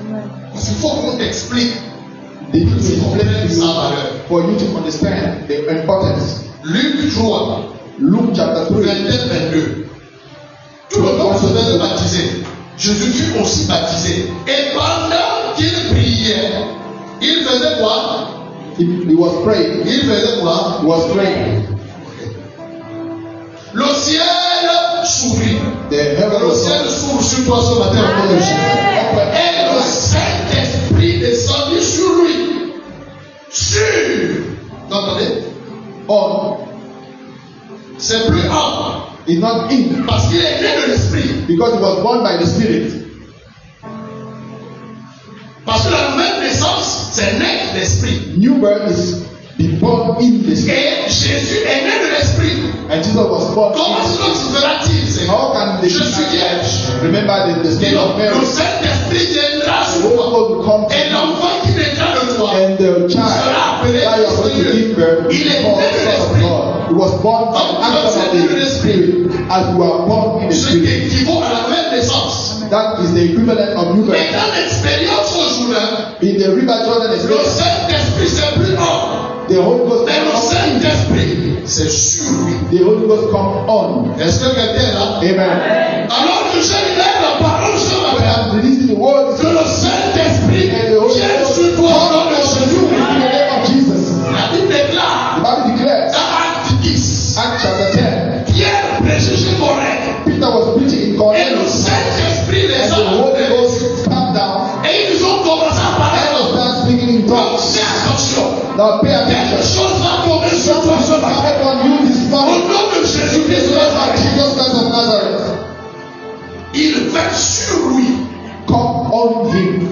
Parce qu'il faut qu'on t'explique They need to que tu explain comprennes to sa you valeur. for you to understand the importance. Luc 3, Luke chapter 3. 21-22. Tout le monde se faisait baptiser. Jésus fut aussi baptisé. Et pendant qu'il priait, il faisait quoi? He was praying. Il faisait quoi? He was praying. Le ciel s'ouvrit. The heaven Le was ciel s'ouvre sur toi ce matin. Et le Saint-Esprit descendit sur lui. Sur. Vous entendez? on. C'est plus en. It's not in. Parce qu'il est né de l'Esprit. Because he was born by the Spirit. Parce que la nouvelle naissance, c'est naître d'Esprit. New birth is be born in the Spirit. Et Jésus est né de l'Esprit. And Jesus was born Comment in the cela Spirit. se fera-t-il, Seigneur? How can the Je suis vierge. remember the Et state of donc, Mary? le Saint-Esprit viendra The sur Holy toi. Ghost will come to Et you. l'enfant qui naîtra de toi, And the child that you are going to give birth Il est is called né de Son of l'Esprit. God. He was born by the action of the Spirit, as you are born in the ce qui Spirit. équivaut à la nouvelle naissance. That is the equivalent of new Mais birth. dans l'expérience au Jourdain, In the river Jordan le experience, Saint-Esprit c'est plus haut. the Holy Ghost Mais le comes on. Saint-Esprit, c'est sur lui. The Holy Ghost comes on. Est-ce que quelqu'un est là? Amen. Alors que j'ai lu la parole ce When matin, I'm releasing the word, que le Saint-Esprit and the Holy vienne Ghost sur toi au nom de comes Jésus. in the name of Jesus. La Bible déclare The Bible declares, dans Acte 10, Acts chapter 10, Pierre prêchait chez Corinthe. Peter was preaching in Et le Cornelius, Saint-Esprit les and a the Holy appelés. Ghost came down Et ils ont commencé à parler. and start speaking in Donc, tongues. fais attention. Now pay Quelque attention. chose va tomber sur toi ce matin. Upon you this Au morning, nom de Jésus-Christ de Nazareth, Jesus Christ of Nazareth, il fait sur lui. come on him.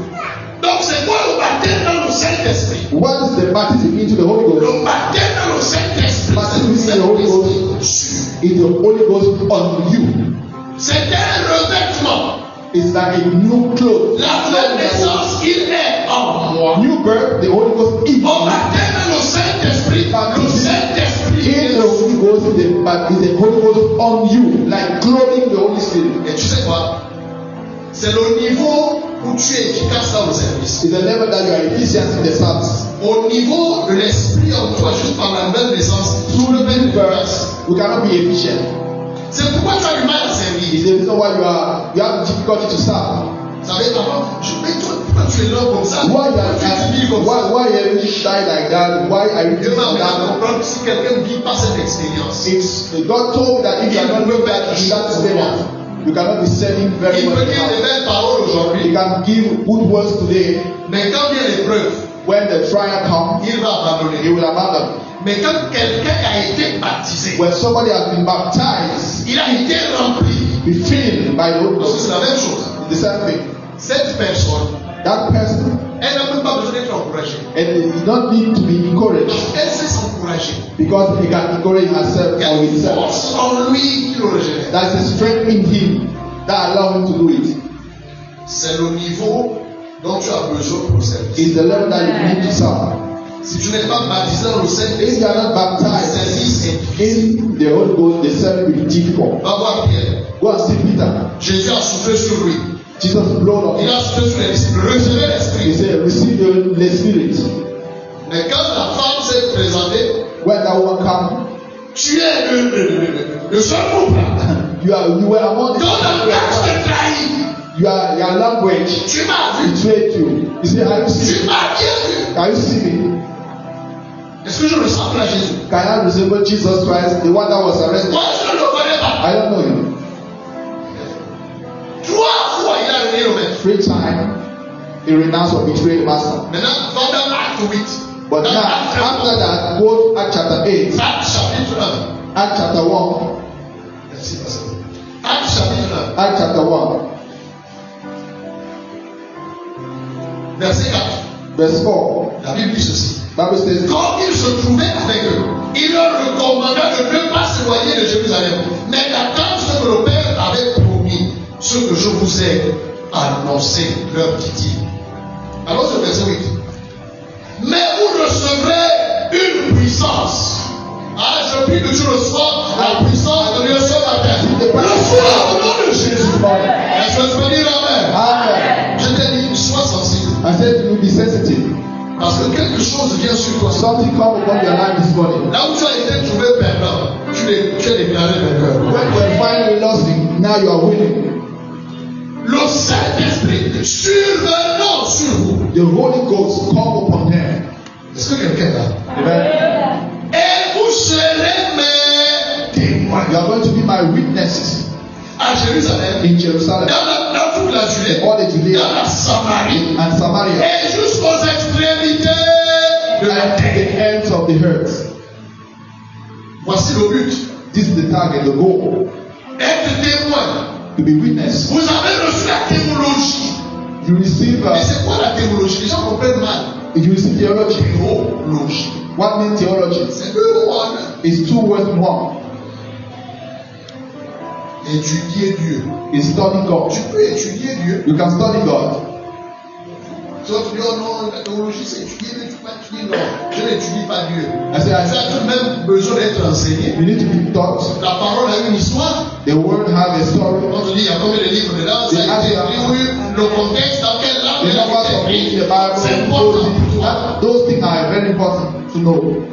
Donc, c'est quoi le baptême dans le Saint-Esprit? What is the baptism into the Holy Ghost? Le baptême dans le Saint-Esprit, Baptism c'est into the le Holy Saint-Esprit Ghost sur. is the Holy Ghost on you. C'est un revêtement. It's like a new clothes. La nouvelle naissance, il est en moi. New birth, the Holy Ghost in Au you. baptême dans le Saint-Esprit, le Saint-Esprit In est the Holy Ghost is the Holy Ghost on you, like clothing the Holy Spirit. Et tu sais quoi? C'est le niveau où tu es efficace dans le service. It's the level that you are efficient in the service. Au niveau de l'esprit en toi, juste par la nouvelle naissance, Through the new birth, we cannot be efficient. c'est pourquoi tu as du mal à servir. It's the reason why you have difficulty to serve. Vous savez, avant, mais toi, pourquoi tu es là comme ça? Why you Pourquoi tu vis comme ça? why are you shy like that? Why are you Dieu doing m'a amené à that? comprendre que si quelqu'un ne vit pas cette expérience, It's God told me that if you are not doing that in that experience, you cannot be serving very il well. peut dire des belles paroles You aujourd'hui, can give good words today. mais quand vient l'épreuve, When the trial comes, il va he abandonner. will abandon. Mais quand quelqu'un a été baptisé, When somebody has been baptized, il a été rempli. be filled by the Holy Parce que Ghost. c'est la même chose. The same thing. Cette personne, That person, elle n'a même pas besoin d'être encouragée. and you don't need to be encouraged Elle sait s'encourager. because he can encourage herself Il y a or une himself. force en lui qui le régénère. That's the strength in him that allows him to do it. C'est le niveau dont tu as besoin pour servir. It's the level that you need to serve. Si tu n'es pas baptisé dans le If Saint-Esprit, you are not le baptized service est difficile. in the Holy Ghost, the service will be difficult. Va voir Pierre. Go and see Peter. Jésus a soufflé sur lui. Jesus blood on Il him. a soufflé sur les disciples. Recevez He l'Esprit. said, receive the Spirit. Mais quand la femme s'est présentée, When that one come, tu es le seul groupe là. you were among the Ton langage te trahit. your language Tu m'as vu. betrayed you. He said, are you see Tu me? m'as bien vu. Can you see me? Est-ce que je ressemble à Jésus? Can I resemble Jesus Christ, the one that was arrested? Moi, je ne le connais pas. I don't know him. 3 fois, il a renié le maître. 3 times he renounced or betrayed the master. Maintenant, va dans Acte 8. But Dans now, Acte after that, go to Acts chapter 8, Acte chapitre 1. Acts chapter 1, Merci, pasteur. Acte chapitre Acts chapter 1, 1. Verset 4. verse 4. La Bible dit ceci. Bible says, Quand il se trouvait avec eux, il leur recommanda de ne pas s'éloigner de Jérusalem, mais d'attendre ce que le Père avait promis, ce que je vous ai annoncé, leur dit-il. Alors c'est le verset 8. Mais vous recevrez une puissance. Ah, je prie que tu reçois la puissance de Dieu sur la terre. Reçois au nom de Jésus. Est-ce que tu peux dire Amen? Amen. Je t'ai dit, sois sensible. I said you will be sensitive. Parce que quelque chose vient sur toi. Something come upon your life this morning. Là où tu as été trouvé perdant, tu es déclaré vainqueur. When you are finally losing, now you are winning. Le Saint-Esprit survenant sur vous. The Holy Ghost come upon them. Est-ce que quelqu'un est là? Amen. Et vous serez mes témoins. You are going to be my witnesses À Jérusalem, in Jerusalem, dans toute la Judée, all the dans Judea la Samarie, and Samaria, et jusqu'aux extrémités de la and terre. the ends of the earth. Voici le but. This is the target, the goal, Être témoin. to be witness. Vous avez reçu la théologie. You receive, Mais c'est quoi la théologie? Les gens comprennent mal. if you receive theology, Théologie. what means theology? C'est deux mots en un. It's 2 words in 1. Étudier Dieu. It's study God. Tu peux étudier Dieu. You can study God. Tu vas te dire, oh non, la théologie c'est étudier Dieu. Tu peux pas étudier, non. Je n'étudie pas Dieu. I say, Tu as tout de même besoin d'être enseigné. you need to be taught. La parole a une histoire. The word have a story. Quand on dit, il y a combien de livres dedans, ça a été écrit, oui, le contexte, dans quelle langue The il a numbers été of books in écrit. the Bible, C'est important pour toi. those things are very important to know.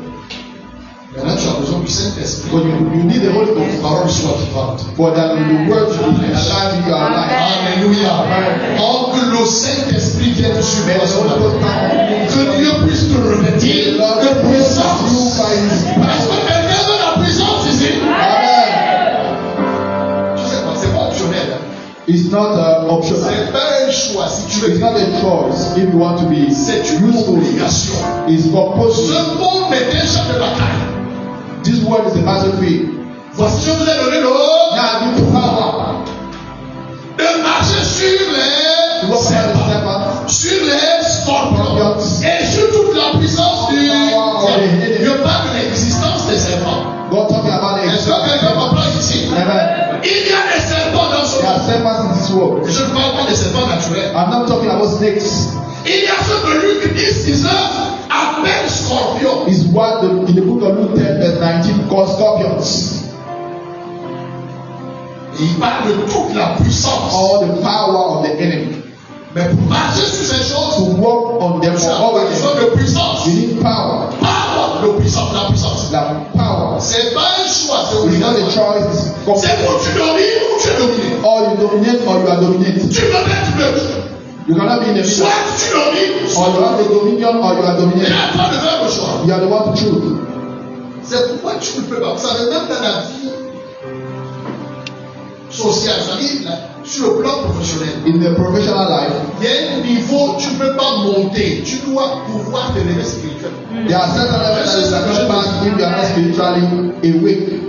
Maintenant, tu as besoin du Saint-Esprit. But you need the Holy Que Ghost la parole soit vivante. for that the word to be alive in your life. Alléluia. Oh, que le Saint-Esprit vienne sur May toi. the Holy Ghost come Que Dieu puisse te revêtir Lord, de bless you puissance. by His Est-ce que quelqu'un veut la puissance ici? Amen. Tu sais quoi, c'est pas optionnel. Hein. It's not optional. C'est pas un choix si tu veux. It's not a choice if you want to be C'est une useful. obligation. It's compulsory. Ce monde est un champ de bataille. This word is a battlefield. Voici, je vous ai donné le haut Now give you power de marcher sur to les walk around the serpents, serpent. sur les scorpions et sur toute la puissance du diable. Je parle de l'existence des serpents. God talking about the Est-ce que quelqu'un comprend ici? Amen. Il y a des serpents dans ce There are monde. serpents in this world. Je ne parle pas des serpents naturels. I'm not talking about snakes. Il y a ce que Luc 10, 19 appelle scorpion. It's what in the book of Luke 10 verse 19 called scorpions. Et il parle de toute la puissance. All the power of the enemy. Mais pour marcher sur ces choses, To walk on them tu for as over besoin them. de puissance. You need power. Power de puissance, la puissance. The power. C'est pas un choix, c'est It's not a obligatoire. choice. It's C'est compulsory. où tu domines ou tu es dominé. Or you dominate or you are dominated. Tu peux être neutre. You cannot be in the middle. Soit tu domines, Or soit you have the dominion or you are tu es dominated. en train de faire le choix. You are the one to choose. C'est pourquoi tu ne peux pas. Vous savez, même dans la vie sociale, ça dit, là, sur le plan professionnel, in the professional life, il y a un niveau, tu ne peux pas monter. Tu dois pouvoir te lever spirituellement. there are certain levels that you cannot pass if you are not spiritually awake.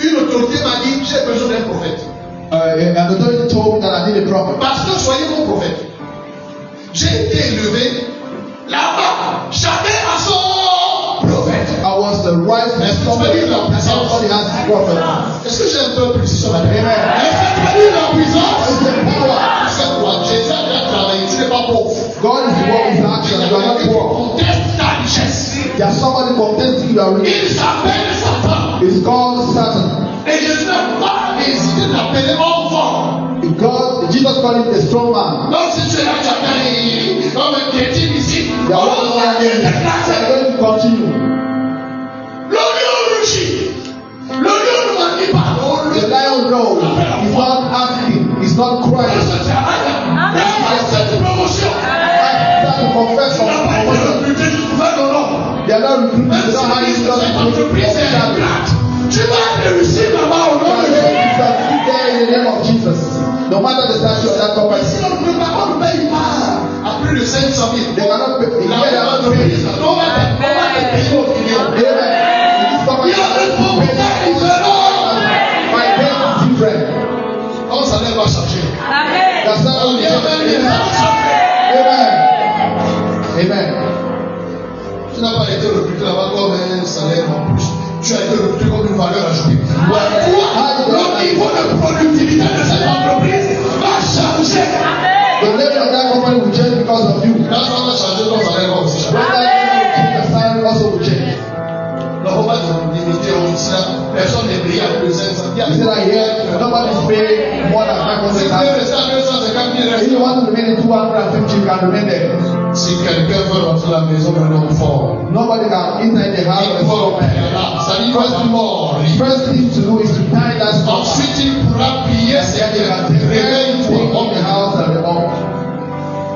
Une autorité m'a dit, j'ai besoin d'un prophète. An authority told me that I need a prophet. Pasteur, soyez mon prophète. J'ai été élevé là-bas. Chacun a son prophète. I was the right and somebody has a prophet. Est-ce que j'ai un peu plus sur la terre? Amen. Est-ce que tu as dit la puissance? The power. C'est quoi? Jésus a déjà travaillé, tu n'es pas pauvre. God is the one who is action. You are not poor. Conteste ta richesse. There is somebody contesting you are rich. Il s'appelle Satan. It's called Satan. Et Jésus n'a pas hésité d'appeler homme fort. Jesus called him a strong man. Donc si tu es là, tu as gagné comme un chrétien ici. They are going to continue. Le lion rugit. Le lion ne m'a dit pas. The lion roars. He's not asking. He's not crying. Cette promotion. That's the confession. They are not recruiting. They don't have you just tu vas réussir là-bas au nom de Jésus. In the name of Jesus. No matter the stature of that company. Si on ne peut pas, on ne paye pas à plus de 500 000. They cannot pay. On va te payer au million. Il y a un problème. My base is different. Ton salaire va changer. That's not only Amen. Amen. Tu n'as pas été recruté là-bas comme un salaire en plus. Tu as été recruté comme une valeur ajoutée. Le niveau de productivité de cette entreprise va changer. The level of that company will change because of you. Quand ça va changer, ton salaire va aussi changer. The salary also will change. Ne faut pas te limiter au Israël. Personne n'est payé à plus de 500 000. You said that here, nobody is paying more than Si vous 500,000. voulez rester à 250 000, If restez. you want to remain in 250, you can remain there. Si quelqu'un veut rentrer à la maison d'un homme fort, Nobody can inside the house of a il faut strong man. ça dit quoi du mort. First thing to do is to tie that strong man. Ensuite, il pourra prier ses Then you can take réveille-toi. everything in the house and the home.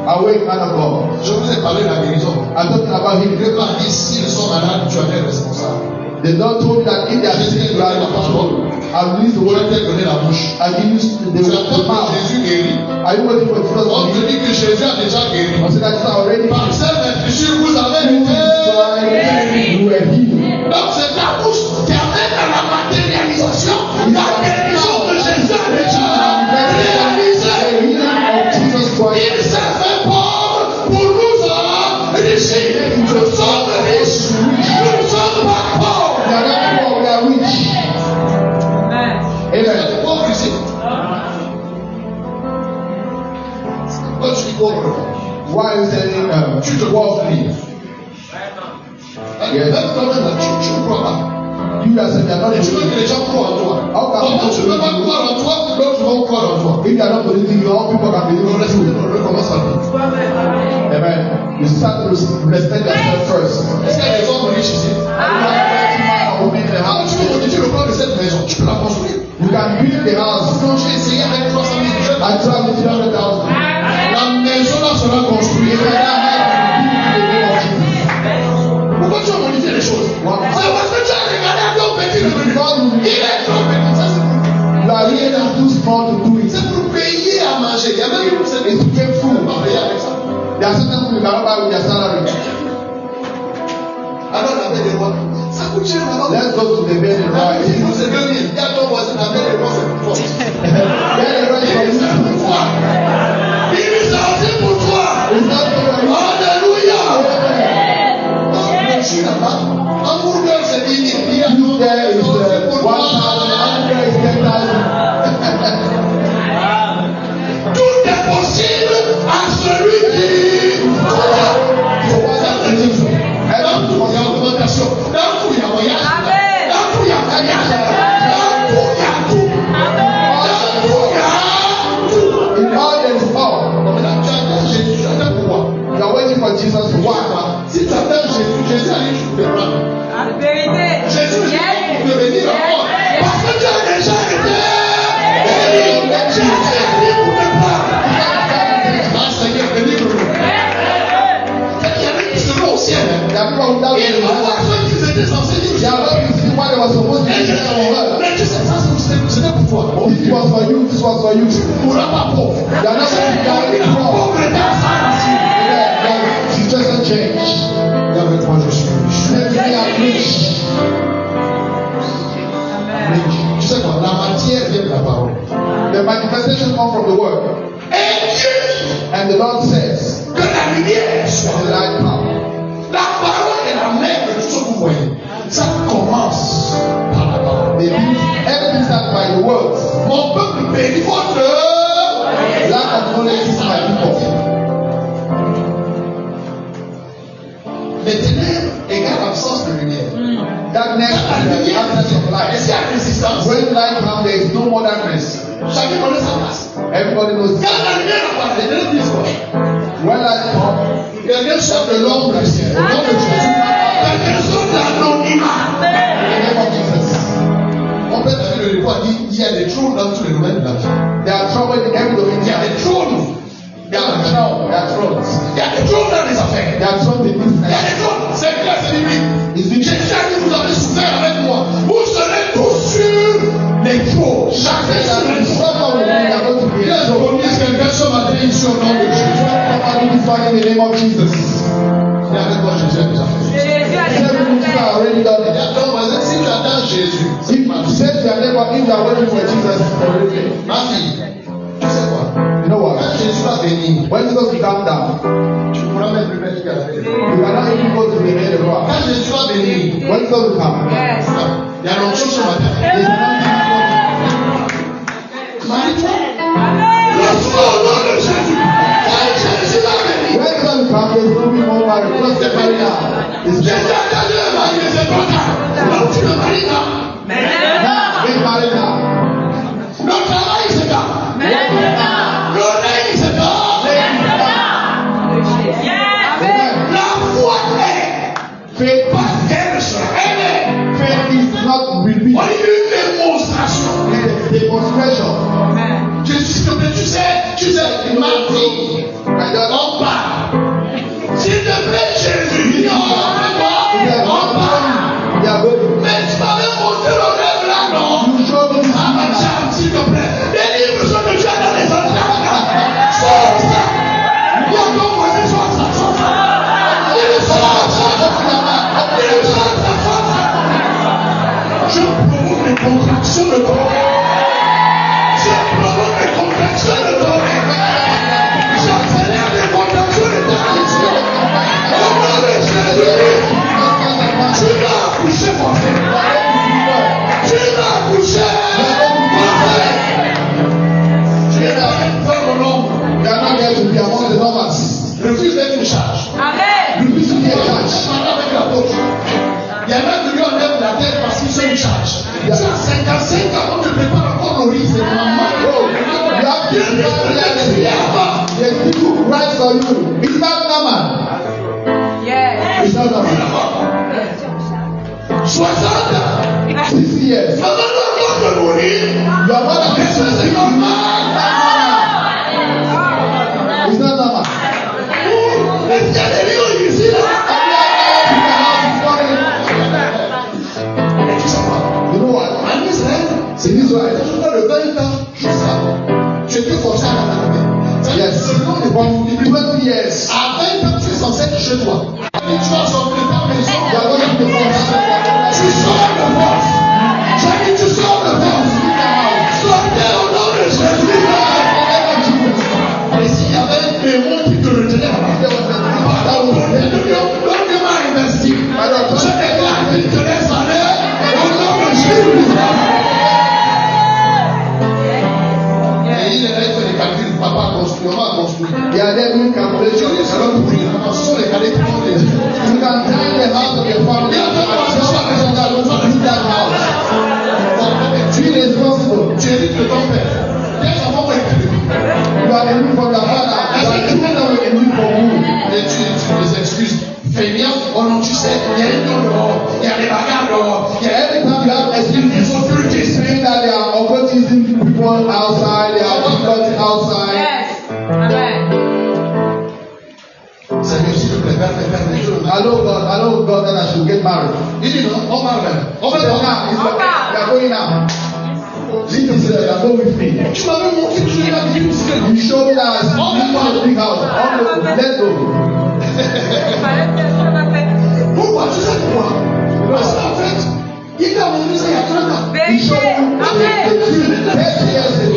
Awake, man of God. Je vous ai parlé de la guérison. I'm talking about him. Dieu m'a dit s'ils sont malades, tu en es responsable. The Lord told me that if they are sick, you are responsible. I release the Je word. vais te donner la bouche. I give you the Tu attends que mouth. Jésus guérit. Are you waiting for Jesus On to te heal? dit que Jésus a déjà guéri. I said that Jesus already Par healed. cette infusion, vous avez You été. were healed. Donc c'est ta bouche qui amène à la matérialisation. La guérison de Jésus a déjà réalisé. The healing of Jesus Christ. Il s'est fait pauvre pour nous enrichir. Nous sommes riches. Nous ne sommes pas pauvres. We are not poor, we are rich. Vous Amen. êtes pauvres ici. Quand tu dis pauvre, Why are you saying tu te walk me? même toi-même, tu ne crois pas. You that said you are not Et tu veux que believing. les gens croient en toi. Comment tu ne peux pas croire en toi, l'autre va croire en toi. If you are not believing, you all people can believe in you. On recommence à vivre. Amen. You start to respect yourself first. Est-ce qu'il y a des hommes riches ici? Tu peux modifier le plan de cette maison, tu peux la construire. You can build the house. Donc j'ai essayé avec 300 000 jeunes. I tried with 300,000. La maison là sera construite. Pourquoi tu as modifié les choses? C'est parce que tu as regardé à ton petit revenu. Il est trop petit. Ça, c'est pour- You are really too small to do it. c'est pour payer à manger. Il y a même une personne It's to pay qui food. ne peut pas payer avec ça. There are certain people you cannot buy with their salary. Alors la paix des rois, ça coûte cher là-bas. Let's go to the bed and buy Il it. faut c'est 2000. Il y a ton voisin, la paix des rois, c'est pour toi. Get the rest Il for est you. pour toi. Il est sorti pour toi. It's not for you. Alléluia. Donc, je suis là-bas. Hamburger, c'est 10 000. Il y a You there is c'est pour 1,000, toi. there is 10,000. Tout est possible à celui qui croit. Ça veut dire, dans tout, il y a augmentation. Dans tout, il y a voyage. Dans tout, il y a mariage. Dans tout, il y a tout. Dans tout, il y a tout. In all there is all. Donc là, tu attends Jésus, tu attends pourquoi? You are waiting for Jesus to walk. Si tu attends Jésus, Jésus arrive, je te prends. Jésus vient pour te venir encore. Parce que tu as déjà été béni. Jésus est venu pour te prendre. Ah, Seigneur, délivre-nous. Il y en a qui seront au ciel. There are people who doubt Ils you. vont voir ce qu'ils étaient censés dire. They are not to see what they were supposed to Et do. je dis, mais tu sais, ça, c'était pour toi. This was for you. you, this was for you. Tu ne mourras pas pauvre. You are not going to die La poor. pauvreté a sa racine. The situation changed. Et avec moi, je suis riche. Let me are rich. Tu sais quoi? La matière vient de la parole. The manifestation comes from the word. Et Dieu And the Lord says, que la lumière soit. the light come. La parole est la mère de tout ce que vous voyez. Ça commence par la parole. Everything starts by the words. Mon peuple bénit votre Lack of knowledge is my people. Les ténèbres égale absence de lumière. Darkness is the absence of Et light. s'il y a résistance, When light comes, there is no more darkness. chacun connaît sa place. Everybody knows. Quand la lumière apparaît, les ténèbres disent quoi? When light comes, Quelqu'un sort de l'ombre du ciel. Au nom de Jésus. Quelqu'un sort de l'anonymat. in the name of Jesus. Mon père David le Lépo a dit il y a des trônes dans tous les domaines de la vie. There are trouble in every domain. Il y a des trônes. There are trouble. There are thrones. Il y a des trônes dans les affaires. There are trouble in Il y a business. des trônes. C'est clair, c'est biblique. It's been Jésus a dit vous avez souffert avec moi. Vous serez tous sur les trônes. Chacun sur les trônes. suffer with me. They are going to be Il y a exalted. quelqu'un ce matin ici au nom de Jésus. Somebody this one in the name of Jesus. Et avec moi Jésus a déjà fait. Seven things are already done. Il y a ton voisin, si tu attends Jésus, If you say to your neighbor, if you are waiting for Jesus, already. ma fille, tu sais quoi? You know what? Quand Jésus va venir, When Jesus will come down, tu ne pourras même plus mettre qu'à la tête. you cannot even go to the main door. Quand Jésus va venir, When Jesus will come, il y a l'autre chose ce matin. there's nothing. Marie-toi. Reçois au nom de Jésus. Quand Jésus va venir, When Jesus will come, there's no more marriage. Just get married now. It's Jésus better. a déjà le mari, c'est trop tard. Donc tu le maries là. Now, get married now. Le travail c'est là. Le règne c'est là. Amen. La foi est. Faith, Parce qu'elle sera. Elle est. faith is not On repeat. dit une démonstration. It's demonstration. Jésus, s'il te plaît, tu sais, ma vie, I just on part. S'il te plaît, Jésus, viens, on part. they are going. Mais tu m'avais montré le rêve là, non? You show me this Ah, ma vision. chère, s'il te plaît, délivre ce que tu as dans les entrailles. Sors ça. Viens, ton voisin, sors ça, sors ça. Il sort ça. Il sort ça, sors ça. Je provoque les contractions de corps. Je provoque les contractions de corps. J'accélère les contractions de corps. Au nom de Jésus, tu vas accoucher, mon frère. Tu vas accoucher, mon frère. Tu es dans une femme au nombre. They are not there to be among the numbers. Refuse d'être une charge. Refuse to be a church. Avec la poche. Il y en a qui lui enlèvent la tête parce qu'ils sont une charge. Tu as 55 ans, on te prépare encore le riz, c'est maman. Oh, you have to be there. There's people who write for you. It's not normal. It's not normal. 60 ans. 60 years. Maman n'a pas de mourir. You are not a Mais ça, c'est normal. It's not normal. Mais il y a des lions ici, là. Et tu sais quoi? You know what? En Israël, C'est Israël. le 20 ans, je sais. Tu étais forcé à la Yes. selon les From 20 years. À 20 ans, tu es censé être chez toi. Et tu vas sortir de ta maison. You are going to be forced. Tu sors de force. J'ai dit, tu sors de force. Sortez au nom de Jésus. Et s'il y avait un démon qui te retenait là-bas, l'homme m'a investi. Je déclare qu'il te laisse aller au nom de Jésus. Et il est là, il fait des calculs. Papa a construit, on va construire. They are there doing calculation. Les salons pour lui. Ce sont les cadets qui font les. You can time the house of your family. Tu es responsible. Tu hérites de ton père. Tes enfants vont hériter. You are the new from your father. You are the children with a new from you. Et tu les excuses. Fainéant, oh non, tu sais, il y a des lions dehors, il y a des bagarres dehors, il y a Every time you have excuse, des autorités. saying that they are occultism people outside, they are occulting outside. Seigneur, s'il te plaît, permets Allow God that I should get married. Il dit non, on parle même. On He va said, voir. now, it's like, they are going now. Jesus said, "Come with me." Tu m'avais montré que tu l'as dit. You showed me that I was big house. Let's go. Pourquoi? Tu sais pourquoi? Parce qu'en fait, il t'a montré ça il y a 30 ans. He showed you the truth 30 years ago.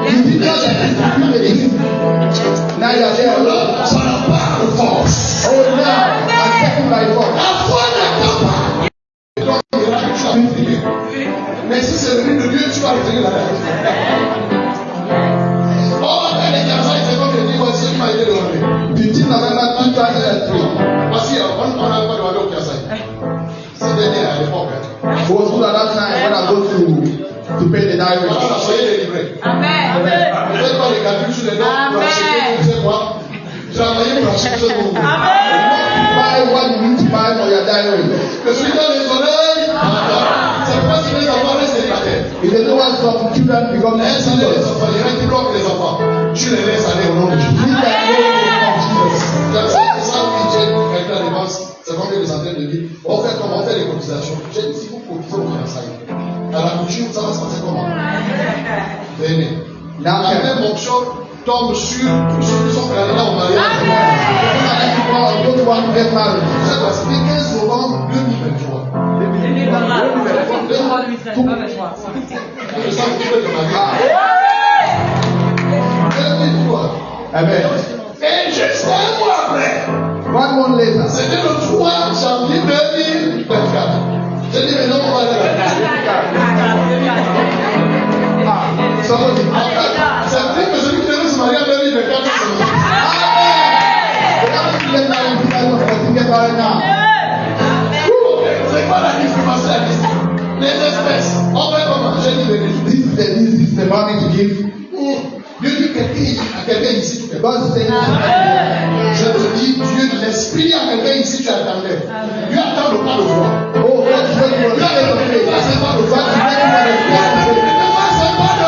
You did not execute the truth. Now you are there. Ça n'a pas de force. Oh, now I'm taken by force. La foi n'attend pas. Mais si c'est venu de Dieu, tu vas retenir la date. Oh, les garçons, c'est comme je dis, voici qui m'a aidé de l'enlever. 15 November 2003. Voici, on n'a pas demandé au Kassai. C'était né à l'époque. It was good at that time when I go to pay the diary. Voilà, soyez délivrés. Amen. Vous n'êtes pas les calculs sur les dents pour acheter, tu sais quoi? Travaillez pour acheter ce que vous voulez. Buy what you need to buy for your diary. Je suis dans les oreilles. C'est pourquoi si les enfants restent célibataires. If they don't want some children become Laisse aller les enfants. Il y en a qui bloquent les enfants. Tu les laisses aller au nom de Jésus. Leave them alone in the name of Jesus. C'est ça qui dit avec la dépense. C'est comme des centaines de vies. On fait comment? On fait les cotisations. J'ai dit, si vous cotisez au fiançailles, à la couture, ça va se passer comment? Venez. La même option tombe sur ceux qui sont candidats au mariage. Don't want to get married. C'est quoi? C'était 15 novembre 2023. Je sens que tu veux te marier. 2023. Amen. Et juste un mois après, 1 month later, c'était le 3 janvier 2024. J'ai dit, mais non, on va aller là. somebody. C'est vrai que celui qui devait se marier en 2024, c'est Get married now. c'est quoi la différence de la liste? Les espèces. On fait comment? J'ai dit, venez. This is the money to give. Dieu dit à quelqu'un ici, tu fais pas. God said, Je te dis, Dieu, l'esprit à quelqu'un ici, tu attendais. Dieu attend le pas de foi. oh, that's what you Dieu attend le pas, c'est pas de foi. That's what you C'est pas de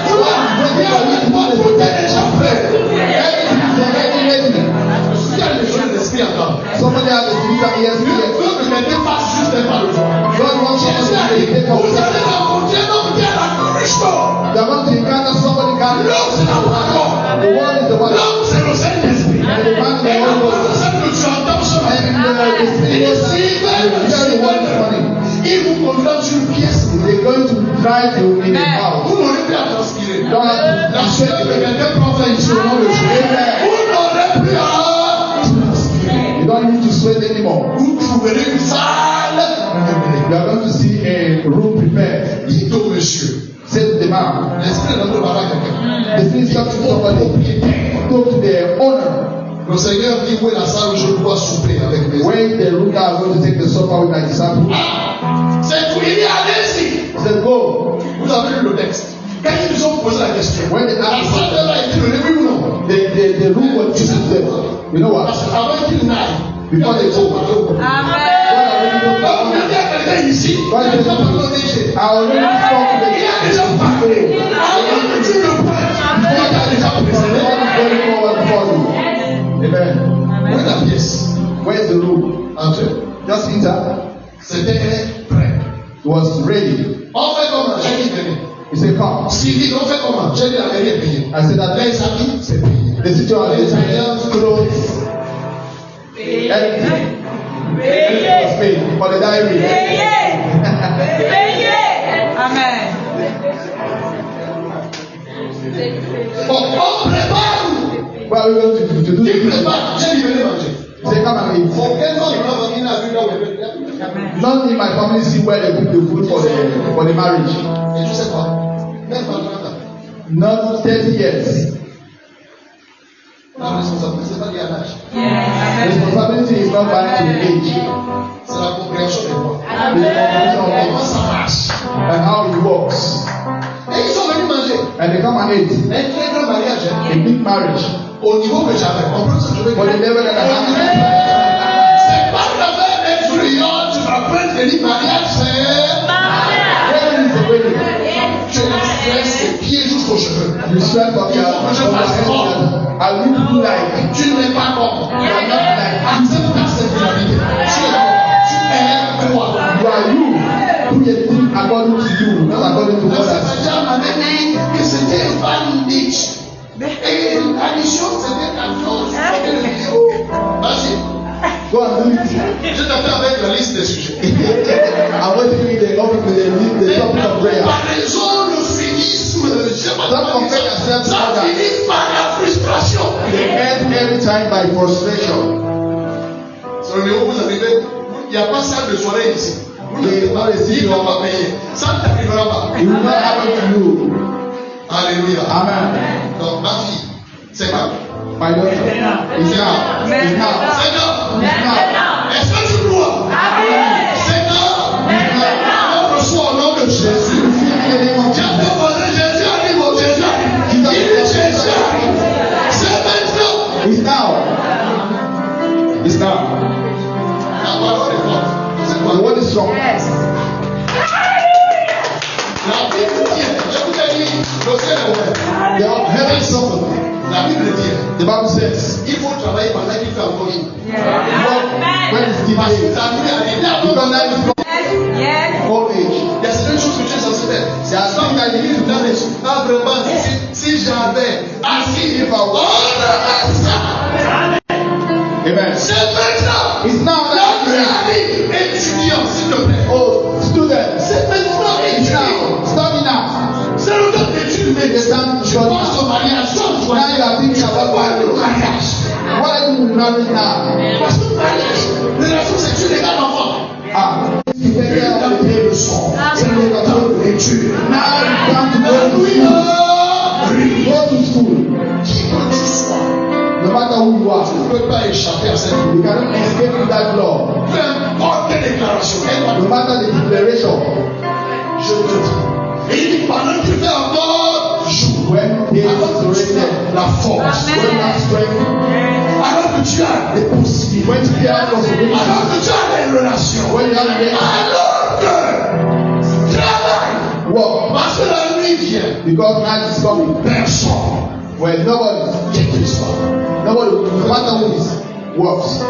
foi. Dieu attend tout est déjà fait. Il y a des choses de l'esprit encore. Somebody has a speaker ears. Dieu veut que quelqu'un fasse juste un pas de foi. God wants you to take Vous up. allez rencontrer un homme qui a la correction. You are going to encounter somebody can. L'homme, c'est la parole. The word is the word. L'homme, c'est le Saint-Esprit. And the man Et the la Holy parole, Ghost. c'est que tu entends ce matin. And the spirit Et s'ils veulent hear the word this morning. ils vous conduisent sur une pièce. They're going to drive you in a house. Vous n'aurez plus à transpirer. You don't have La to suite que quelqu'un prend fin ici au nom de Jésus. Vous n'aurez plus à transpirer. You don't need to sweat anymore. Vous trouverez une salle. You are going to see a room prepared. Dites au monsieur. Said the man. L'esprit de notre parole à quelqu'un. The spirit talks to somebody. Talk to the owner. Le Seigneur dit où est la salle où je dois souper avec mes Where is the room that I'm going to take the supper with my disciples? C'est tout. Il dit allez-y. He said, go. Vous avez lu le texte. Quand ils nous ont posé la question, When they la asked salle de là a été donnée, oui ou non? the room was chosen them. You know what? Parce qu'avant qu'ils n'aillent, Before they go. on a dit à quelqu'un ici, il Why a did déjà they parlé go? au DG. I already spoke to the Il a déjà parlé. Avant que tu le prennes, il a déjà précédé. going forward before you. Amen. Où est la pièce? Where is the room? Entrez. Just enter. C'était prêt. It was ready. On fait comment? J'ai dit venez. He said, come. Sylvie, on fait comment? J'ai dit la mairie est payée. I said that Les habits, c'est payé. the situation, clothes, everything. Everything was paid for the diary. Amen. Bon, on prépare. What are we going to do? Qui prépare? J'ai dit venez manger. He said, come and eat. Aucun homme dans la famille n'a vu là où il est. None in my family see where they put the food for the marriage. Et tu sais quoi? Même pas 30 ans. Not 30 years. La responsabilité, c'est pas lié à l'âge. Responsibility is not bound to the age. C'est la compréhension des voix. The compréhension of Comment it ça marche? and how it works. Et ils sont venus manger. And they come and eat. Un très grand mariage. A big marriage. Au niveau que j'avais. Comprends ce que je veux For the dire? level that I have. C'est pas d'abord influent. Tu vas prendre des mariage, c'est. Heaven is the wedding. Tu expresses tes pieds jusqu'aux cheveux. You sweat from your head. I will do like. Tu n'es pas comme. You are not like. Accepte ta singularité. Tu es toi. You are you. Do the thing according to you, not according to what I liste des sujets. I'm waiting with the topic of prayer. Par raison, le finisme, ça finit par la frustration. They end every time by frustration. Sur le niveau, vous arrivez, il n'y a pas salle de soirée ici. Vous n'avez pas réussi, il ne va pas payer. Ça ne t'arrivera pas. It will not happen to you. Alléluia. Amen. Donc, ma fille, c'est quoi? My daughter, it's now. It's now. C'est quand? Est-ce que tu crois? C'est quand? On reçoit au nom de Jésus. Dieu te voisin, Jésus arrive, oh Jésus arrive. Il dit Jésus arrive. C'est maintenant. It's now. It's now. La parole est forte. C'est The quoi? word is strong. La Bible dit, je vous ai dit, le ciel est ouvert. The heaven is open. La Bible dit, The Bible says, il faut travailler pendant qu'il fait encore jour. when it's the Parce que day, la nuit arrive. because now it's old age. Il y a certaines choses que tu es censé faire. There are things that you need to do. Ah, vraiment, si j'avais assis, If I was, amen. c'est maintenant. It's now La that nuit arrive. Étudiant, s'il te plaît. oh, student, C'est maintenant it's étudiant. now. Study now. C'est le temps d'études, mais It's time to je study. pense au mariage. Now you are thinking about Pourquoi le mariage? why you will marry now? Parce que le mariage, relation sexuelle égale enfant. Ah, you take care of the baby. C'est le temps de l'étude. Now you come to go to school. Go to school. Qui que tu sois, No matter who you are, tu ne peux pas échapper à cette you cannot escape that law. peu importe quelle déclaration. No matter the declaration. Je te dis. Et il dit pendant que tu fais encore jour, When there is already la force, when you have strength, alors que tu as des possibilités, when you have possibility, alors que tu as des relations, when you have alors que travaille, work, parce que la nuit vient, because night is coming. personne, When nobody, qui que tu sois, no matter who is, works.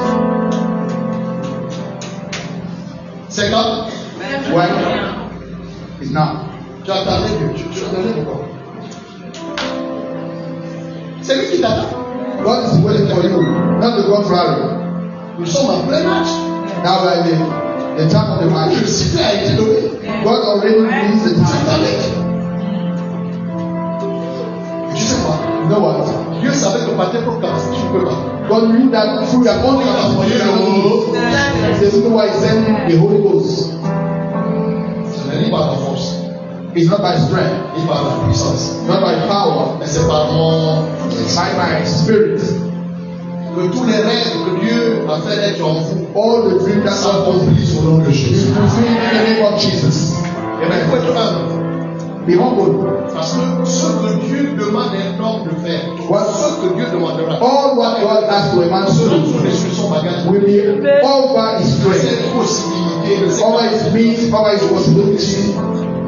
c'est quand When it's now. tu attendais Dieu, tu attendais pourquoi? C'est lui qui t'attend. God is waiting for you, not the contrary. Nous sommes en plein match. Now we are in the time of the Le match. sifflet a été donné. God already released the Tu time. attendais. Tu sais quoi? You know what? Dieu savait que par tes propres capacités, tu ne peux pas. God knew that through your own capacity, that's the reason why He sent the Holy Ghost. Ce n'est ni par ta force, It's not by strength, ni par la puissance, not by power, mais c'est par mon it's by my spirit. que tous les rêves que Dieu a fait naître en vous All the dreams that God s'accomplissent au nom de is Jésus. fulfilled in the name of Jesus. Et bien, il faut être humble. Be humble. Parce que ce que Dieu demande à un homme de faire, ce que Dieu demandera, All what God asks to a man to selon do son esprit, son bagage, will be over His strength, ses possibilités, ses over His means, over His possibilities.